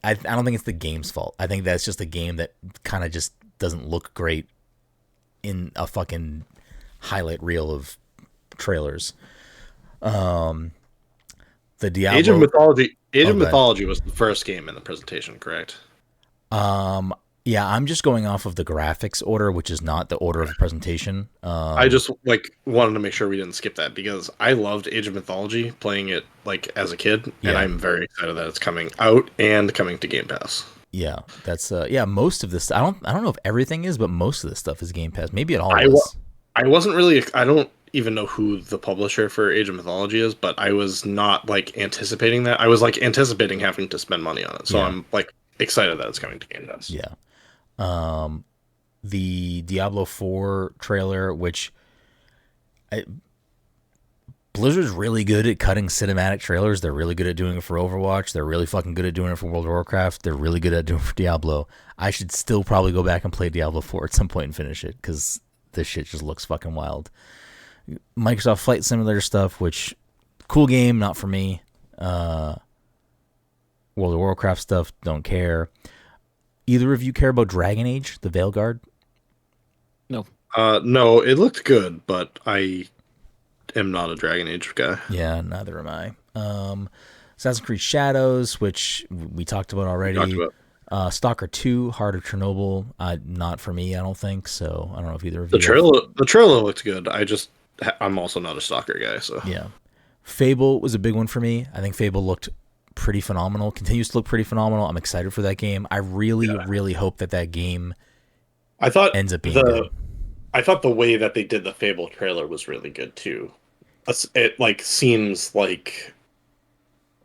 I don't think it's the game's fault. I think that's just a game that kind of just doesn't look great in a fucking highlight reel of trailers. The Diablo Age of Mythology. Age of Mythology was the first game in the presentation, correct? Yeah, I'm just going off of the graphics order, which is not the order of the presentation. I just wanted to make sure we didn't skip that because I loved Age of Mythology, playing it as a kid, and I'm very excited that it's coming out and coming to Game Pass. Yeah, that's most of this. I don't know if everything is, but most of this stuff is Game Pass. Maybe it all is. I wasn't really. I don't even know who the publisher for Age of Mythology is, but I was not anticipating that. I was anticipating having to spend money on it, so I'm excited that it's coming to Game Pass. Yeah. The Diablo 4 trailer, which Blizzard's really good at cutting cinematic trailers. They're really good at doing it for Overwatch. They're really fucking good at doing it for World of Warcraft. They're really good at doing it for Diablo. I should still probably go back and play Diablo 4 at some point and finish it because this shit just looks fucking wild. Microsoft Flight Simulator stuff, which cool game, not for me. World of Warcraft stuff, don't care. Either of you care about Dragon Age, the Veilguard? No. No, it looked good, but I am not a Dragon Age guy. Yeah, neither am I. Assassin's Creed Shadows, which we talked about already. Stalker 2, Heart of Chernobyl, not for me, I don't think. So I don't know if either of you. The trailer looked good. I'm also not a Stalker guy, so yeah. Fable was a big one for me. I think Fable looked pretty phenomenal. Continues to look pretty phenomenal. I'm excited for that game. I really hope that game ends up being good. I thought the way that they did the Fable trailer was really good too. It seems like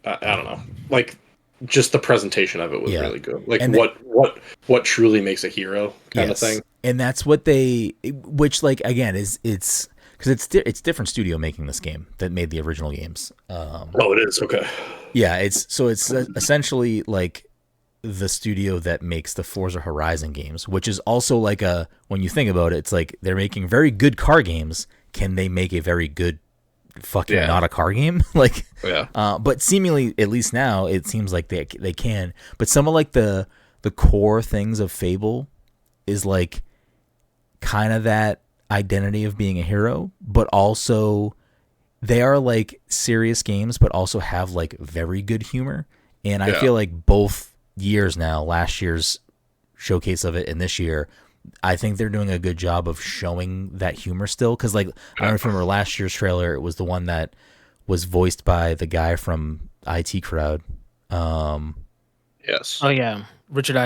I don't know, just the presentation of it was really good. What truly makes a hero kind of thing. And that's what which again is it's because it's different studio making this game that made the original games. It is okay. Yeah, it's essentially the studio that makes the Forza Horizon games, which is also when you think about it, it's like they're making very good car games. Can they make a very good fucking not a car game? But seemingly, at least now, it seems like they can. But some of the core things of Fable is kind of that identity of being a hero, but also they are serious games, but also have very good humor. And I feel like both years now, last year's showcase of it and this year, I think they're doing a good job of showing that humor still. Because I don't know if you remember last year's trailer, it was the one that was voiced by the guy from IT Crowd. Yes. Oh yeah, Richard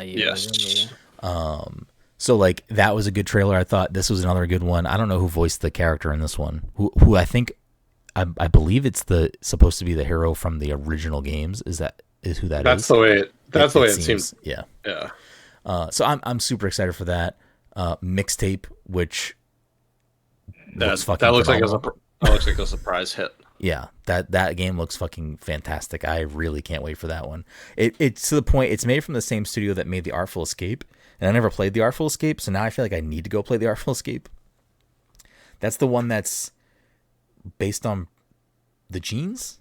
Yes. So that was a good trailer. I thought this was another good one. I don't know who voiced the character in this one. Who I think I believe it's supposed to be the hero from the original games. Is who that is? That's the way it seems. Yeah. Yeah. So I'm super excited for that mixtape, which looks like a surprise hit. Yeah, that game looks fucking fantastic. I really can't wait for that one. It's to the point. It's made from the same studio that made The Artful Escape, and I never played The Artful Escape, so now I feel like I need to go play The Artful Escape. That's the one that's based on the Genes.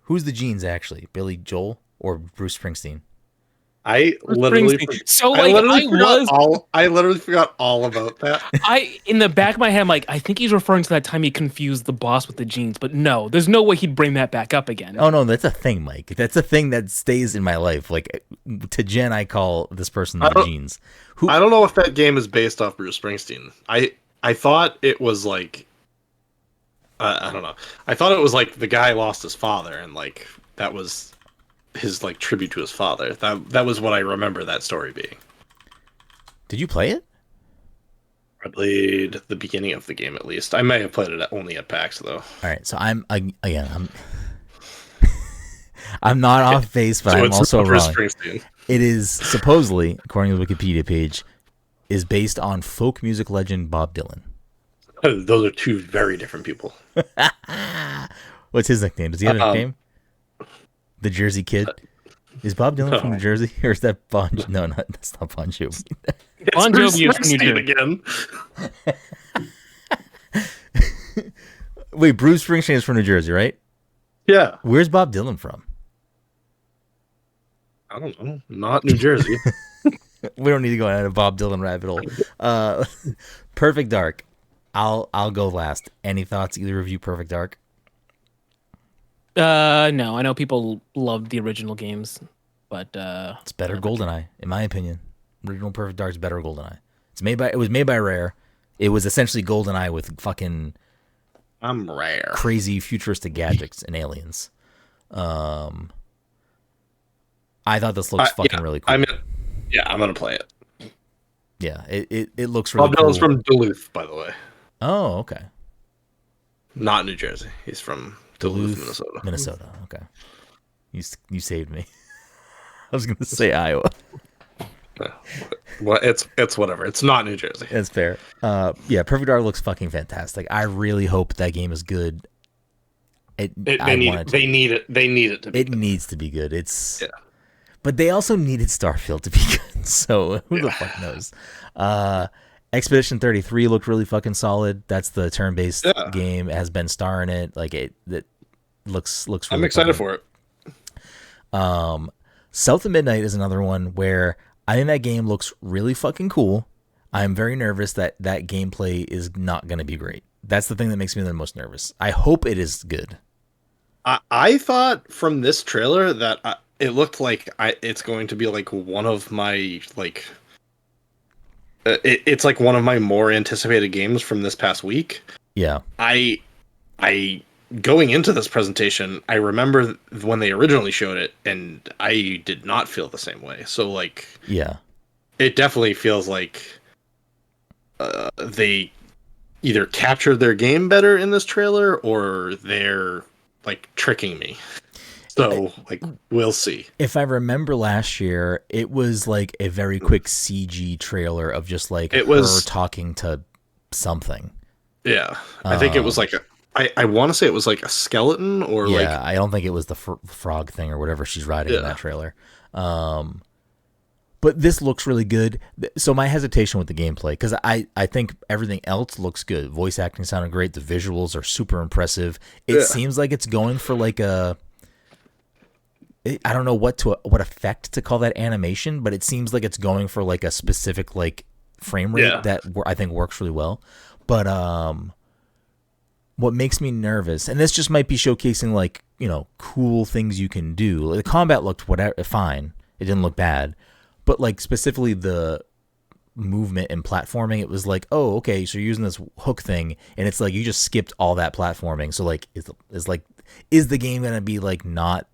Who's the Genes actually? Billy Joel or Bruce Springsteen? I literally forgot all about that. In the back of my head, I'm like, I think he's referring to that time he confused the boss with the jeans, but no, there's no way he'd bring that back up again. Oh no, that's a thing, Mike. That's a thing that stays in my life. Like to Jen, I call this person the jeans. I don't know if that game is based off Bruce Springsteen. I thought it was like, I don't know. I thought it was like the guy lost his father, and like that was his like tribute to his father. That was what I remember that story being. Did you play it? I played the beginning of the game at least. I may have played it only at PAX though. All right, so I'm I'm not off base, but so I'm also wrong. It is supposedly, according to the Wikipedia page, is based on folk music legend Bob Dylan. Those are two very different people. What's his nickname? Does he have a nickname? The Jersey Kid. Is Bob Dylan from New Jersey, or is that Bon? No, that's not Bon Jovi. Bon Jovi is from New Jersey again. Wait, Bruce Springsteen is from New Jersey, right? Yeah. Where's Bob Dylan from? I don't know. Not New Jersey. We don't need to go down a Bob Dylan rabbit hole. Perfect Dark. I'll go last. Any thoughts? Either of you, Perfect Dark? No. I know people love the original games, but it's better GoldenEye, in my opinion. Original Perfect Dark is better GoldenEye. It was made by Rare. It was essentially GoldenEye with fucking Rare crazy futuristic gadgets and aliens. I thought this looks really cool. I'm gonna play it. Yeah, it looks really Bob cool. Dylan's from Duluth, by the way. Oh, okay. Not New Jersey. He's from Duluth, Minnesota. Minnesota. Okay. You saved me. I was gonna say Iowa. Well, it's whatever. It's not New Jersey. It's fair. Yeah, Perfect Dark looks fucking fantastic. I really hope that game is good. They need it to be. It needs to be good. But they also needed Starfield to be good. So who the fuck knows? Expedition 33 looked really fucking solid. That's the turn-based game. It has Ben Starr in it. Like it looks really I'm excited for it. South of Midnight is another one where I think that game looks really fucking cool. I'm very nervous that gameplay is not going to be great. That's the thing that makes me the most nervous. I hope it is good. I thought from this trailer that it looked like it's going to be like one of my like it's like one of my more anticipated games from this past week. Yeah. I going into this presentation, I remember when they originally showed it, and I did not feel the same way. So like, yeah, it definitely feels like they either captured their game better in this trailer, or they're like tricking me. So, like, we'll see. If I remember last year, it was like a very quick CG trailer of just like her talking to something. Yeah. I think it was like I want to say it was like a skeleton or like... Yeah, I don't think it was the frog thing or whatever she's riding in that trailer. But this looks really good. So my hesitation with the gameplay, because I think everything else looks good. Voice acting sounded great. The visuals are super impressive. It seems like it's going for like a... I don't know what effect to call that animation, but it seems like it's going for like a specific like frame rate that I think works really well. But what makes me nervous, and this just might be showcasing like, you know, cool things you can do. Like, the combat looked fine. It didn't look bad, but like specifically the movement and platforming, it was like, oh, okay, so you're using this hook thing, and it's like you just skipped all that platforming. So like, is the game gonna be like not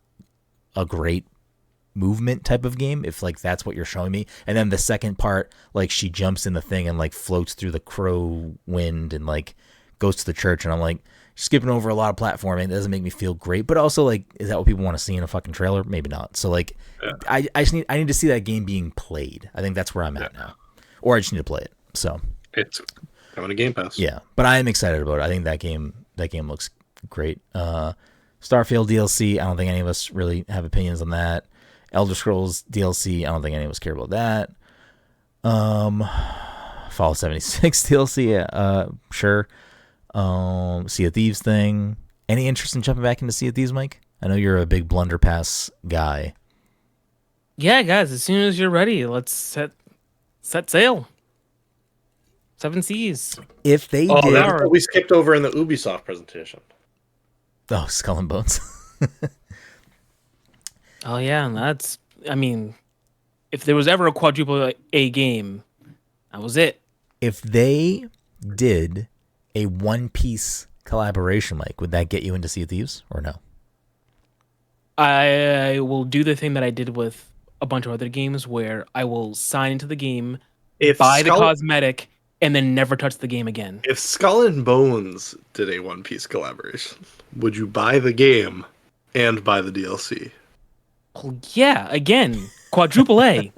a great movement type of game if like that's what you're showing me? And then the second part, like she jumps in the thing and like floats through the crow wind and like goes to the church, and I'm like skipping over a lot of platforming. It doesn't make me feel great, but also like, is that what people want to see in a fucking trailer? Maybe not. So like, I need to see that game being played. I think that's where I'm at now, or I just need to play it. So it's coming to Game Pass. Yeah, but I am excited about it. I think that game looks great. Starfield DLC, I don't think any of us really have opinions on that. Elder Scrolls DLC, I don't think any of us care about that. Fallout 76 DLC, sure. Sea of Thieves thing. Any interest in jumping back into Sea of Thieves, Mike? I know you're a big Blunderpass guy. Yeah, guys, as soon as you're ready, let's set sail. Seven Seas. If they did, that's what we skipped over in the Ubisoft presentation. Oh, Skull and Bones. Oh yeah, that's. I mean, if there was ever a quadruple A game, that was it. If they did a One Piece collaboration, Mike, would that get you into Sea of Thieves or no? I will do the thing that I did with a bunch of other games where I will sign into the game, buy the cosmetic, and then never touch the game again. If Skull and Bones did a One Piece collaboration, would you buy the game and buy the DLC? Well, yeah, again, quadruple A.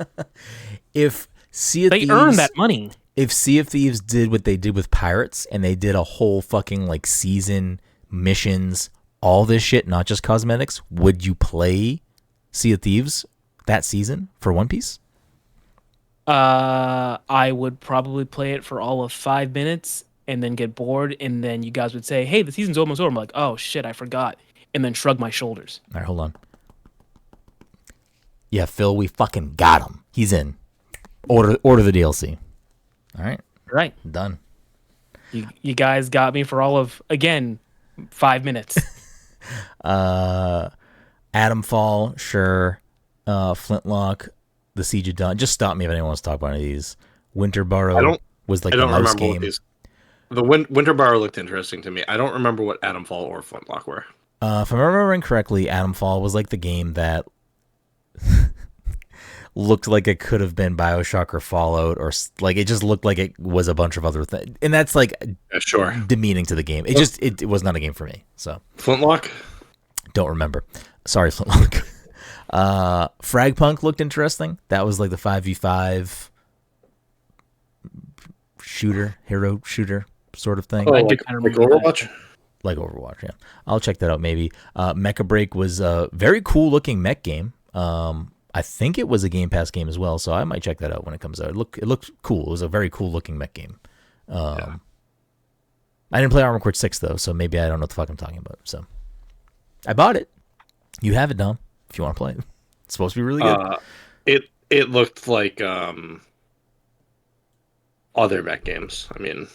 If Sea of Thieves, they earn that money. If Sea of Thieves did what they did with Pirates and they did a whole fucking like season, missions, all this shit, not just cosmetics, would you play Sea of Thieves that season for One Piece? I would probably play it for all of 5 minutes and then get bored, and then you guys would say, "Hey, the season's almost over." I'm like, "Oh shit, I forgot," and then shrug my shoulders. All right, hold on. Yeah, Phil, we fucking got him. He's in. Order the DLC. All right. Right. Done. You guys got me for all of, again, 5 minutes. Atomfall, sure. Flintlock, The Siege of Dawn. Just stop me if anyone wants to talk about any of these. Winterborough was like the mouse game. The Winterborough looked interesting to me. I don't remember what Atomfall or Flintlock were. If I'm remembering correctly, Atomfall was like the game that looked like it could have been BioShock or Fallout, or like it just looked like it was a bunch of other things, and that's like demeaning to the game. It was not a game for me. So Flintlock, don't remember. Sorry, Flintlock. Fragpunk looked interesting. That was like the 5v5 hero shooter sort of thing. Like Overwatch. Like Overwatch, yeah. I'll check that out maybe. Mecha Break was a very cool looking mech game. I think it was a Game Pass game as well, so I might check that out when it comes out. It looked cool. It was a very cool looking mech game. I didn't play Armored Core 6 though, so maybe I don't know what the fuck I'm talking about. So I bought it. You have it, Dom, if you want to play it. It's supposed to be really good. It looked like other mech games. I mean,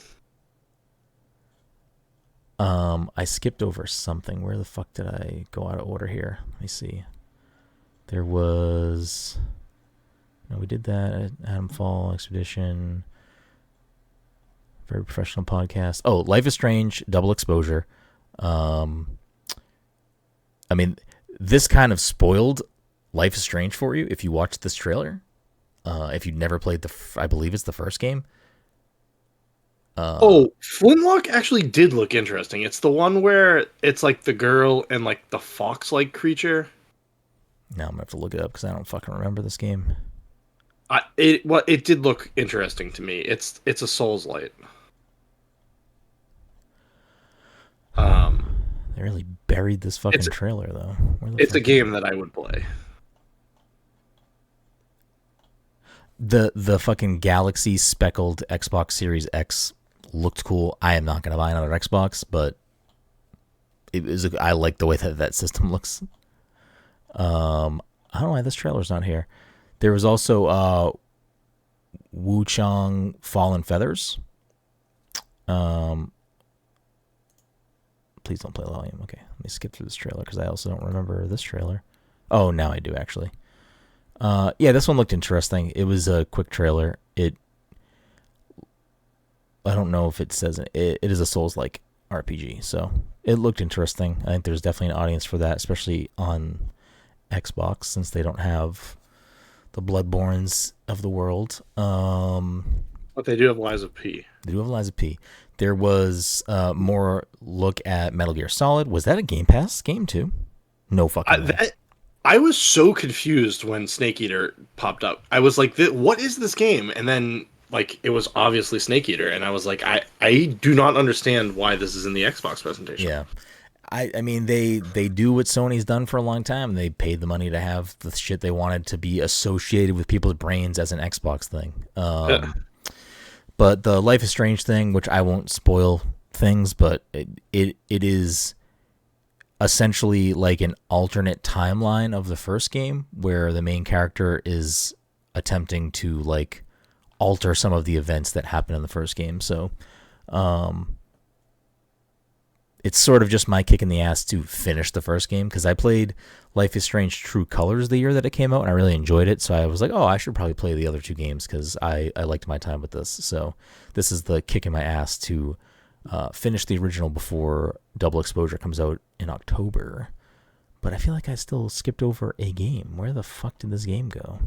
I skipped over something. Where the fuck did I go out of order here? Let me see. There was... No, we did that. Atomfall, Expedition, Very Professional Podcast. Oh, Life is Strange, Double Exposure. I mean, this kind of spoiled Life is Strange for you if you watched this trailer. If you'd never played I believe it's the first game. Flintlock actually did look interesting. It's the one where it's like the girl and like the fox-like creature. Now I'm gonna have to look it up because I don't fucking remember this game. It did look interesting to me. It's a Souls-light. They really buried this fucking trailer though. It's a game that I would play. The fucking Galaxy speckled Xbox Series X looked cool. I am not gonna buy another Xbox, but I like the way that system looks. I don't know why this trailer's not here. There was also Wu Chang Fallen Feathers. Please don't play the volume. Okay, let me skip through this trailer because I also don't remember this trailer. Oh, now I do actually. Yeah, this one looked interesting. It was a quick trailer. I don't know if it says it is a Souls-like RPG, so it looked interesting. I think there's definitely an audience for that, especially on Xbox, since they don't have the Bloodborns of the world. But they do have Lies of P. They do have Lies of P. There was more look at Metal Gear Solid. Was that a Game Pass game too? No fucking way. I was so confused when Snake Eater popped up. I was like, what is this game? And then like it was obviously Snake Eater, and I was like, I do not understand why this is in the Xbox presentation. Yeah. I mean, they do what Sony's done for a long time. They paid the money to have the shit they wanted to be associated with people's brains as an Xbox thing. But the Life is Strange thing, which I won't spoil things, but it is essentially like an alternate timeline of the first game where the main character is attempting to like alter some of the events that happened in the first game. So it's sort of just my kick in the ass to finish the first game, because I played Life is Strange True Colors the year that it came out, and I really enjoyed it. So I was like, oh, I should probably play the other 2 games because I liked my time with this. So this is the kick in my ass to finish the original before Double Exposure comes out in October. But I feel like I still skipped over a game. Where the fuck did this game go?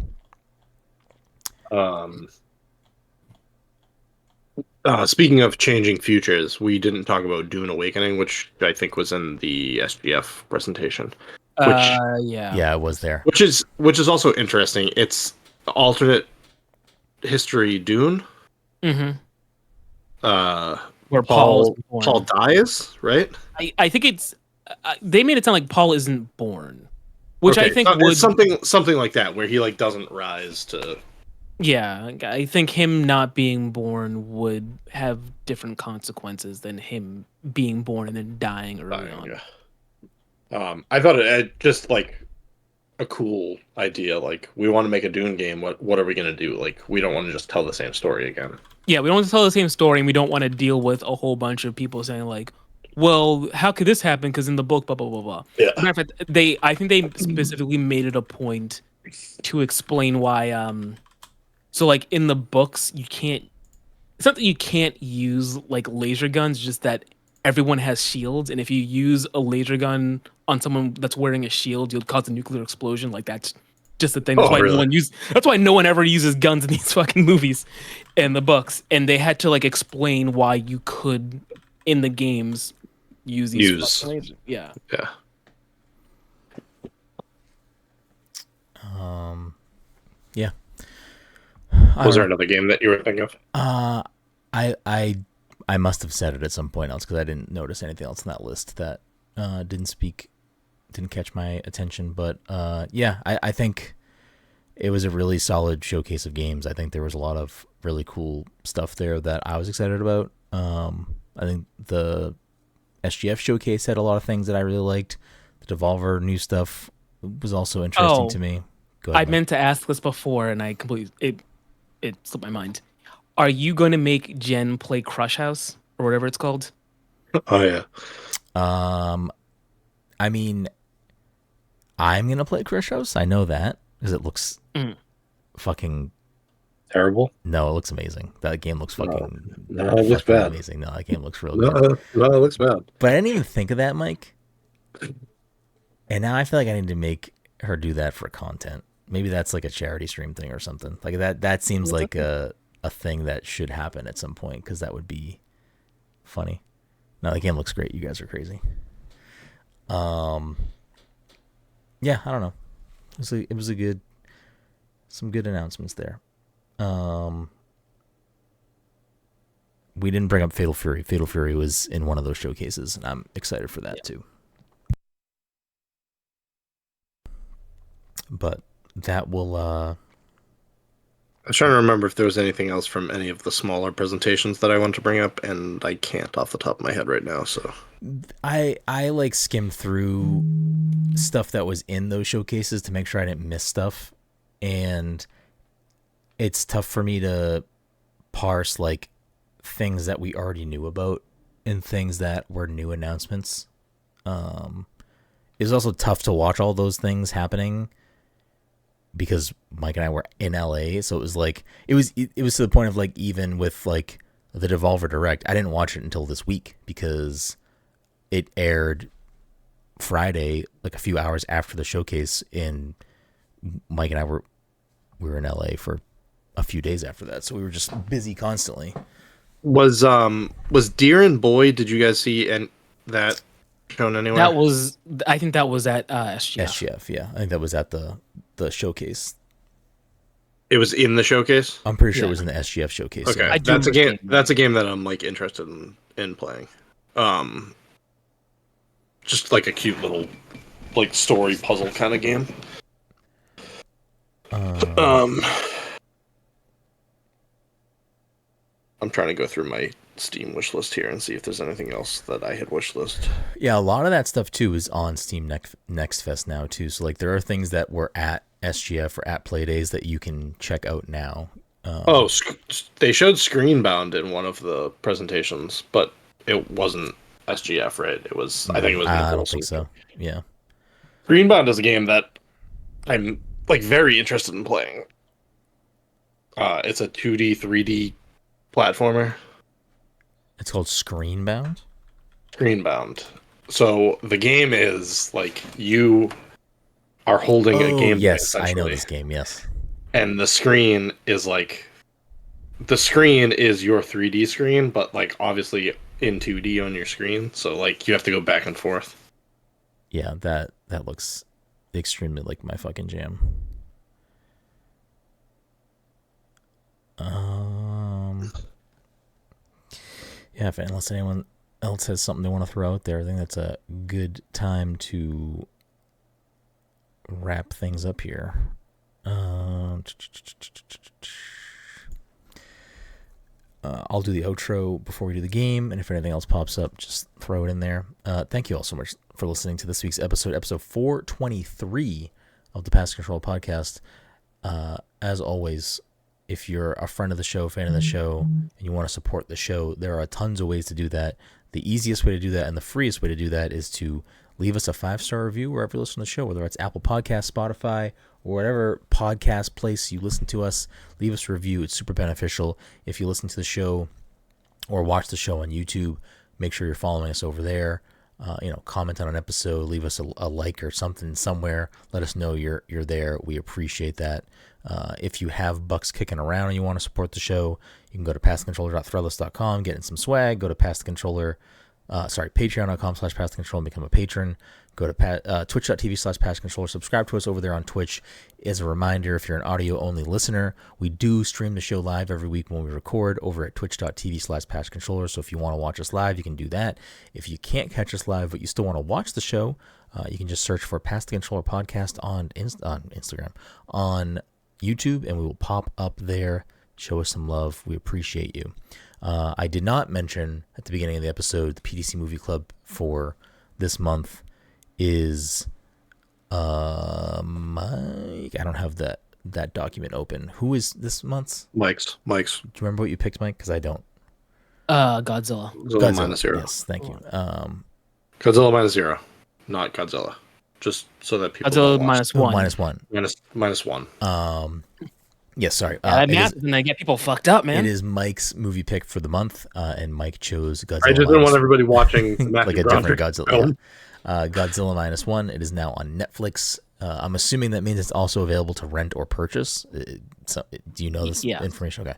Speaking of changing futures, we didn't talk about Dune Awakening, which I think was in the SGF presentation. Yeah, it was there. Which is also interesting. It's alternate history Dune. Mm-hmm. Where Paul dies, right? I think it's they made it sound like Paul isn't born, which I think would something like that, where he like doesn't rise to. Yeah, I think him not being born would have different consequences than him being born and then dying early on. Yeah. I thought it just like a cool idea. Like, we want to make a Dune game. What are we gonna do? Like, we don't want to just tell the same story again. Yeah, we don't want to tell the same story, and we don't want to deal with a whole bunch of people saying like, "Well, how could this happen?" Because in the book, blah blah blah blah. Yeah. As a matter of fact, I think they specifically made it a point to explain why. So like in the books, you can't. It's not that you can't use like laser guns, just that everyone has shields, and if you use a laser gun on someone that's wearing a shield, you'll cause a nuclear explosion. Like, that's just the thing. That's that's why no one ever uses guns in these fucking movies and the books. And they had to like explain why you could in the games use these fucking lasers. Yeah. Yeah. Yeah. Was there another game that you were thinking of? I must have said it at some point else, because I didn't notice anything else in that list that didn't catch my attention. But yeah, I think it was a really solid showcase of games. I think there was a lot of really cool stuff there that I was excited about. I think the SGF showcase had a lot of things that I really liked. The Devolver new stuff was also interesting to me. Go ahead, I meant to ask this before, and I completely it slipped my mind. Are you going to make Jen play Crush House or whatever it's called? Oh yeah. I mean, I'm gonna play Crush House. I know that because it looks fucking terrible. No, it looks amazing. That game looks fucking. No, it looks bad. Amazing. No, that game looks real good. No, it looks bad. But I didn't even think of that, Mike. And now I feel like I need to make her do that for content. Maybe that's like a charity stream thing or something. Like that seems like a thing that should happen at some point, because that would be funny. No, the game looks great. You guys are crazy. Yeah, I don't know. It was some good announcements there. We didn't bring up Fatal Fury. Fatal Fury was in one of those showcases, and I'm excited for that too. But that will I was trying to remember if there was anything else from any of the smaller presentations that I want to bring up, and I can't off the top of my head right now. So I like skimmed through stuff that was in those showcases to make sure I didn't miss stuff, and it's tough for me to parse like things that we already knew about and things that were new announcements. It was also tough to watch all those things happening because Mike and I were in LA, so it was like it was to the point of like, even with like the Devolver Direct, I didn't watch it until this week because it aired Friday, like a few hours after the showcase, and Mike and I we were in LA for a few days after that, so we were just busy constantly. Was Deer and Boy? Did you guys see that shown anywhere? I think that was at SGF. SGF, yeah, I think that was at the showcase. It was in the showcase. I'm pretty sure it was in the SGF showcase. Okay, yeah. That's a game. That's a game that I'm like interested in playing. Just like a cute little like story puzzle kind of game. I'm trying to go through my Steam wish list here and see if there's anything else that I had wish list. Yeah, a lot of that stuff too is on Steam Next Fest now too. So like there are things that were at SGF or at Playdays that you can check out now. They showed Screenbound in one of the presentations, but it wasn't SGF, right? It was. I think it was. I don't think so. Yeah. Screenbound is a game that I'm like very interested in playing. It's a 2D, 3D platformer. It's called Screenbound? Screenbound. So the game is like you are holding a game. Yes, I know this game, yes. And the screen is like your 3D screen, but like obviously in 2D on your screen. So like you have to go back and forth. Yeah, that looks extremely like my fucking jam. Yeah, unless anyone else has something they want to throw out there, I think that's a good time to wrap things up here. I'll do the outro before we do the game, and if anything else pops up, just throw it in there. Thank you all so much for listening to this week's episode 423 of the Pass Control Podcast. As always, if you're a friend of the show, fan of the show, and you want to support the show, there are tons of ways to do that. The easiest way to do that and the freest way to do that is to leave us a 5-star review wherever you listen to the show, whether it's Apple Podcasts, Spotify, or whatever podcast place you listen to us. Leave us a review. It's super beneficial. If you listen to the show or watch the show on YouTube, make sure you're following us over there. Comment on an episode, leave us a like or something somewhere. Let us know you're there. We appreciate that. If you have bucks kicking around and you want to support the show, you can go to passthecontroller.threadless.com, get in some swag, go to patreon.com/passthecontroller and become a patron. Go to twitch.tv/passcontroller. Subscribe to us over there on Twitch. As a reminder, if you're an audio-only listener, we do stream the show live every week when we record over at twitch.tv/passcontroller. So if you want to watch us live, you can do that. If you can't catch us live, but you still want to watch the show, you can just search for Pass the Controller Podcast on Instagram, on YouTube, and we will pop up there. Show us some love. We appreciate you. I did not mention at the beginning of the episode, the PDC Movie Club for this month is Mike. I don't have that document open. Who is this month's? Mike's. Do you remember what you picked, Mike? Because I don't. Godzilla. Godzilla -0. Yes, thank you. Godzilla -0, not Godzilla. Just so that people. Godzilla -1. -1. Yes, sorry. That math is gonna get people fucked up, man. It is Mike's movie pick for the month, and Mike chose Godzilla. I just didn't want everybody watching like a different Godzilla. Film. Yeah. Godzilla -1. It is now on Netflix. I'm assuming that means it's also available to rent or purchase. Do you know this information? Okay.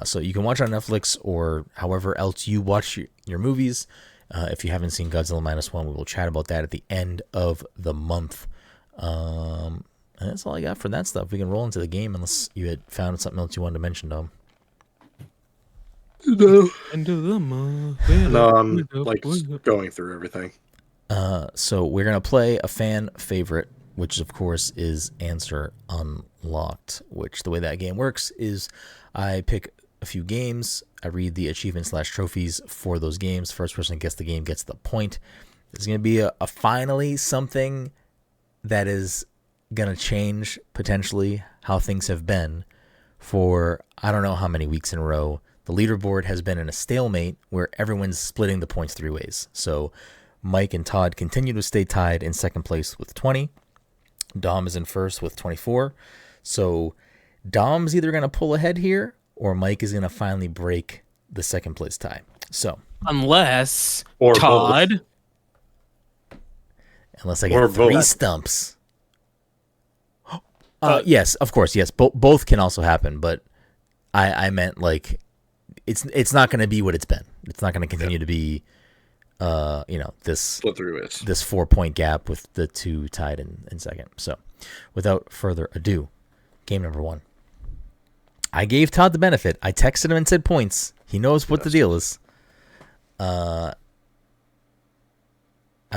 So you can watch it on Netflix or however else you watch your movies. If you haven't seen Godzilla -1, we will chat about that at the end of the month. And that's all I got for that stuff. We can roll into the game unless you had found something else you wanted to mention, Dom. No, I'm like going through everything. So we're going to play a fan favorite, which of course is Answer Unlocked, which the way that game works is I pick a few games, I read the achievements/trophies for those games. First person that gets the game gets the point. There's going to be a finally something that is going to change potentially how things have been for I don't know how many weeks in a row. The leaderboard has been in a stalemate where everyone's splitting the points 3 ways. So Mike and Todd continue to stay tied in second place with 20. Dom is in first with 24. So Dom's either going to pull ahead here or Mike is going to finally break the second place tie. So unless Todd, unless I get 3 stumps. Yes, of course, yes. Both can also happen, but I meant like it's not going to be what it's been. It's not going to continue to be, this 4-point gap with the 2 tied in second. So, without further ado, game number 1. I gave Todd the benefit. I texted him and said points. He knows what the deal is. I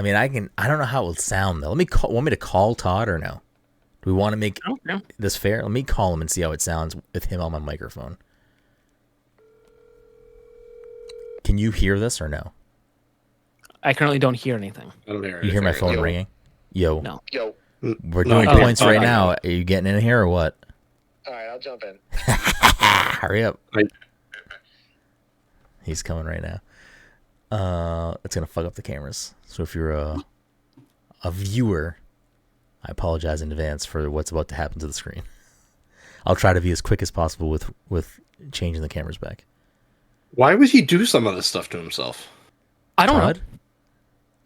mean, I don't know how it will sound though. Want me to call Todd or no? Do we want to make this fair? Let me call him and see how it sounds with him on my microphone. Can you hear this or no? I currently don't hear anything. I don't hear anything. You hear my phone ringing? Yo. No. Yo. We're doing points right now. Are you getting in here or what? All right, I'll jump in. Hurry up. Right. He's coming right now. It's gonna fuck up the cameras. So if you're a viewer, I apologize in advance for what's about to happen to the screen. I'll try to be as quick as possible with changing the cameras back. Why would he do some of this stuff to himself? I don't Todd?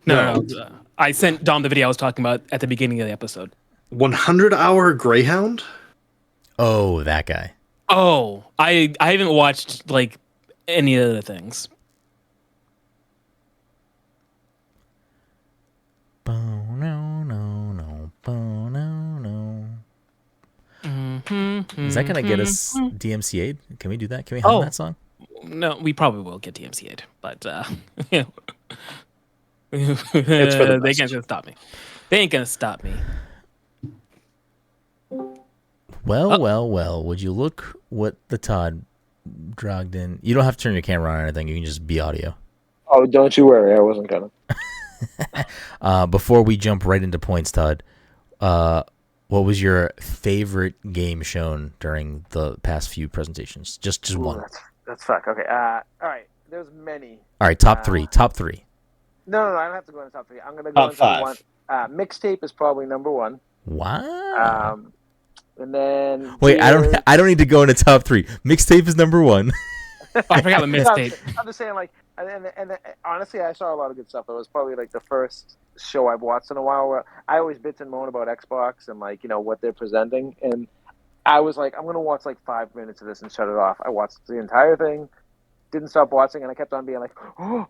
know. No. I sent Dom the video I was talking about at the beginning of the episode. 100-hour Greyhound? Oh, that guy. Oh, I haven't watched like any of the things. Is that gonna get us DMCA'd? Can we do that? Can we hum that song? No, we probably will get DMCA'd, but they can't stop me. They ain't gonna stop me. Well. Would you look what the Todd dragged in? You don't have to turn your camera on or anything. You can just be audio. Oh, don't you worry. I wasn't gonna. Before we jump right into points, Todd, what was your favorite game shown during the past few presentations? Just one. That's fuck. Okay. All right. There's many. All right. Top three. No. I don't have to go into top 3. I'm gonna go into top 1. Mixtape is probably number 1. Wow. And then wait, I don't need to go into top 3. Mixtape is number 1. I forgot the mixtape. I'm just saying, like, and honestly, I saw a lot of good stuff. It was probably like the first show I've watched in a while where I always bitch and moan about Xbox and like what they're presenting, and I was like, I'm gonna watch like 5 minutes of this and shut it off. I watched the entire thing, didn't stop watching, and I kept on being like, oh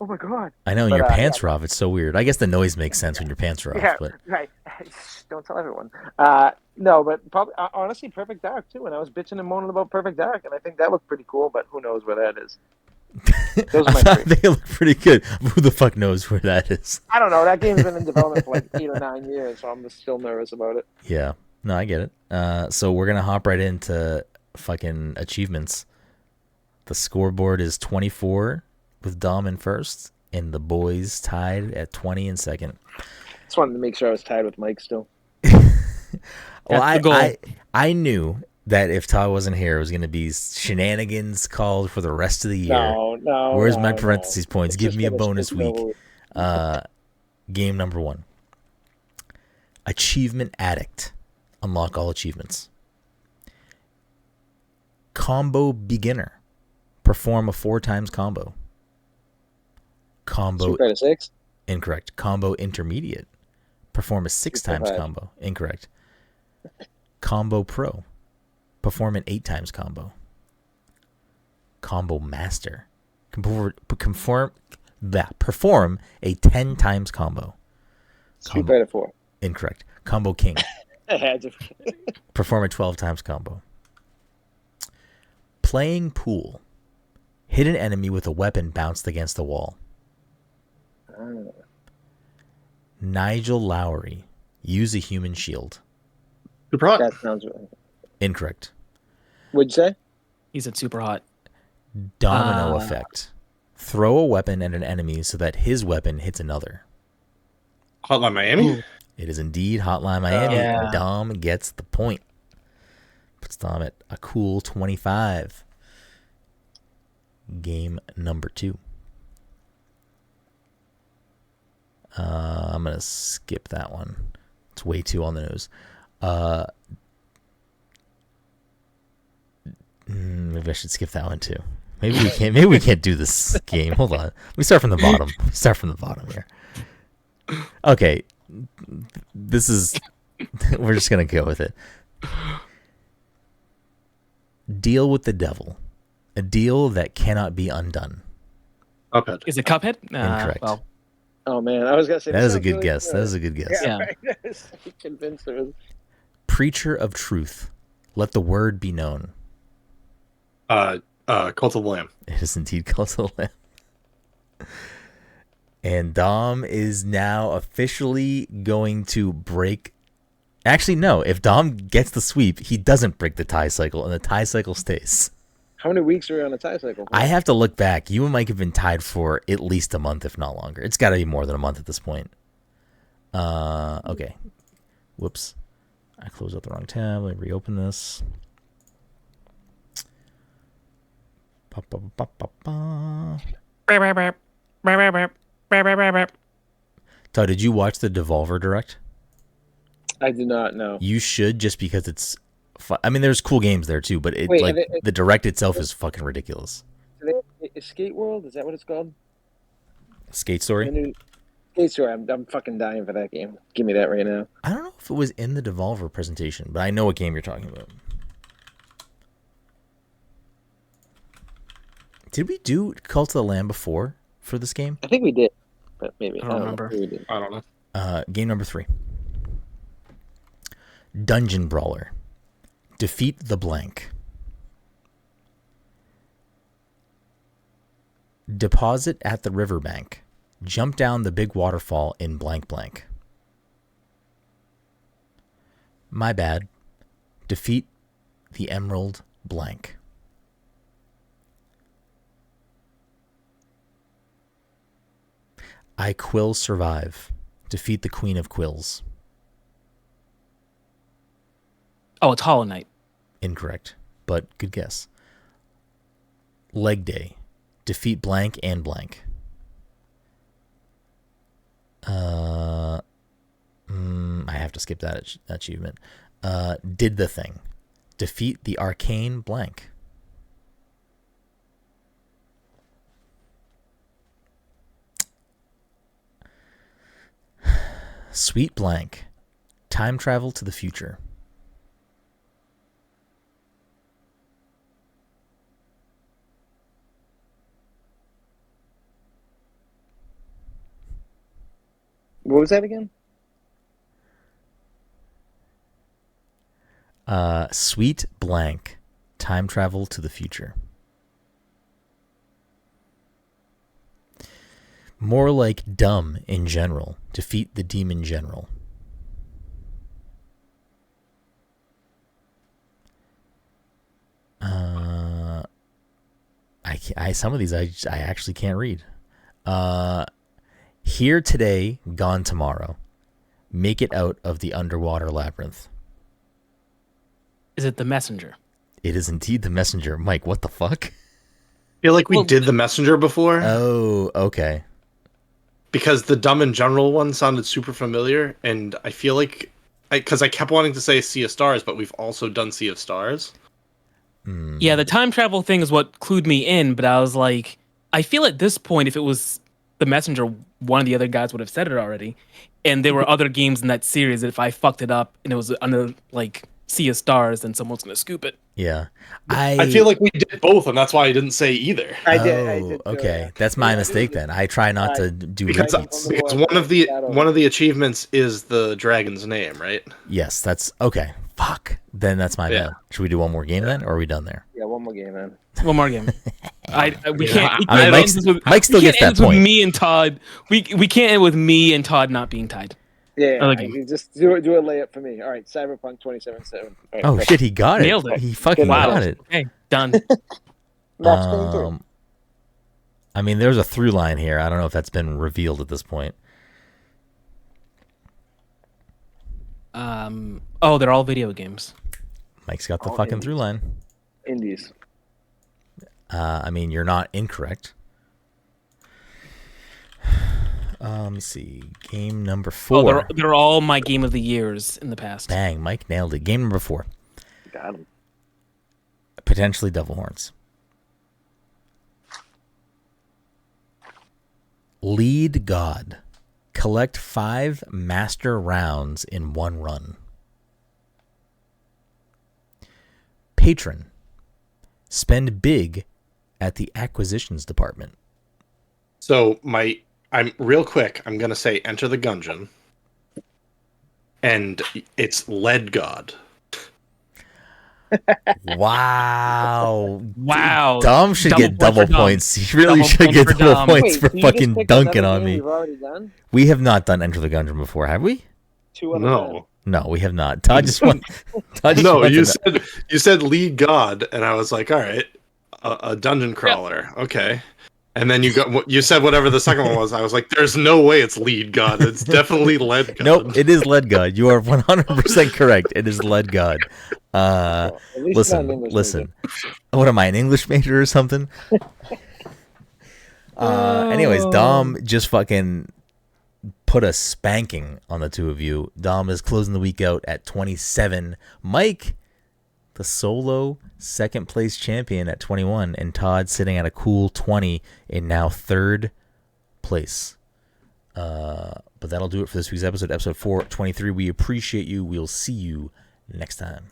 my god. I know, and your pants are off. It's so weird. I guess the noise makes sense when your pants are off. Yeah, but right. Don't tell everyone. No, but probably honestly, Perfect Dark too. And I was bitching and moaning about Perfect Dark, and I think that looked pretty cool. But who knows where that is? Those are my I thought they look pretty good. Who the fuck knows where that is? I don't know. That game's been in development for like 8 or 9 years, so I'm just still nervous about it. Yeah. No, I get it. So we're gonna hop right into fucking achievements. The scoreboard is 24 with Dom in first, and the boys tied at 20 in second. Just wanted to make sure I was tied with Mike still. Well, I knew that if Todd wasn't here, it was going to be shenanigans called for the rest of the year. No. Where's my parentheses points? Give me a bonus week. Game number 1. Achievement Addict. Unlock all achievements. Combo Beginner. Perform a 4 times combo. Combo. 6? Incorrect. Combo Intermediate. Perform a 6 times combo. Incorrect. Combo Pro. Perform an 8 times combo. Combo Master. Perform a 10 times combo. Street Fighter 4. Incorrect. Combo King. I had to. Perform a 12 times combo. Playing Pool. Hit an enemy with a weapon bounced against the wall. Nigel Lowry. Use a human shield. That sounds right. Incorrect. What'd you say? He said super hot. Domino effect. Throw a weapon at an enemy so that his weapon hits another. Hotline Miami? Ooh. It is indeed Hotline Miami. Yeah. Dom gets the point. Puts Dom at a cool 25. Game number 2. I'm going to skip that one. It's way too on the nose. Maybe I should skip that one too. Maybe we can't. Maybe we can't do this game. Hold on. We start from the bottom. Here. Okay. This is. We're just gonna go with it. Deal with the devil. A deal that cannot be undone. Cuphead. Is it Cuphead? Incorrect. Well, Oh man, I was gonna say that is a good guess. That is a good guess. Yeah. Right. I was convinced it was. Preacher of truth. Let the word be known. Cult of the Lamb. It is indeed Cult of the Lamb. And Dom is now officially going to break. Actually, no. If Dom gets the sweep, he doesn't break the tie cycle, and the tie cycle stays. How many weeks are we on a tie cycle for? I have to look back. You and Mike have been tied for at least a month, if not longer. It's got to be more than a month at this point. Okay. Whoops. I closed out the wrong tab. Let me reopen this. Todd, did you watch the Devolver Direct? I did not know. You should, just because it's I mean, there's cool games there too, but the Direct itself is fucking ridiculous. Skate World, is that what it's called? Skate Story? Skate Story, I'm fucking dying for that game. Give me that right now. I don't know if it was in the Devolver presentation, but I know what game you're talking about. Did we do Cult of the Lamb before for this game? I think we did, but maybe. I don't remember. I don't know. Game number 3. Dungeon Brawler. Defeat the blank. Deposit at the riverbank. Jump down the big waterfall in blank blank. My bad. Defeat the emerald blank. I quill survive. Defeat the queen of quills. Oh, it's Hollow Knight. Incorrect, but good guess. Leg day. Defeat blank and blank. I have to skip that achievement. Did the thing. Defeat the arcane blank. Sweet blank. Time travel to the future. What was that again? Sweet blank. Time travel to the future. More like dumb in general. Defeat the demon general. Some of these I actually can't read. Here today, gone tomorrow. Make it out of the underwater labyrinth. Is it The Messenger? It is indeed The Messenger. Mike, what the fuck? I feel like we did The Messenger before. Oh, okay. Because the Dumb in General one sounded super familiar, and I feel like... Because I kept wanting to say Sea of Stars, but we've also done Sea of Stars. Yeah, the time travel thing is what clued me in, but I was like, I feel at this point, if it was The Messenger, one of the other guys would have said it already. And there were other games in that series that if I fucked it up and it was under, like, Sea of Stars, then someone's going to scoop it. Yeah. I feel like we did both, and that's why I didn't say either. I did okay. That's my mistake then. I try not to do because one of the achievements is the dragon's name, right? Yes, that's okay. Fuck. Then that's my bad. Should we do one more game then, or are we done there? Yeah, one more game, man. One more game. We can't. I mean, Mike still gets that point. With me and Todd, we can't end with me and Todd not being tied. Yeah, just do a layup for me. All right, Cyberpunk 2077. Right, oh shit, he got it. Nailed it. He fucking got it. Okay, done. I mean, there's a through line here. I don't know if that's been revealed at this point. Oh, they're all video games. Mike's got the fucking through line. Indies. I mean, you're not incorrect. Let me see. Game number 4. Oh, they're all my game of the years in the past. Bang, Mike nailed it. Game number 4. Got him. Potentially Devil Horns. Lead God. Collect 5 master rounds in one run. Patron. Spend big at the acquisitions department. So I'm real quick. I'm gonna say Enter the Gungeon, and it's Lead God. Wow! Dom should get double points. He really should get double points for fucking dunking on me. We have not done Enter the Gungeon before, have we? No, we have not. Todd just won. No, you said Lead God, and I was like, all right, a dungeon crawler. Yep. Okay. And then you said whatever the second one was. I was like, there's no way it's lead god. It's definitely lead god. Nope, it is lead god. You are 100% correct. It is lead god. Listen. What am I, an English major or something? Anyways, Dom just fucking put a spanking on the two of you. Dom is closing the week out at 27. Mike, the solo second place champion at 21, and Todd sitting at a cool 20 in now third place. But that'll do it for this week's episode 423. We appreciate you. We'll see you next time.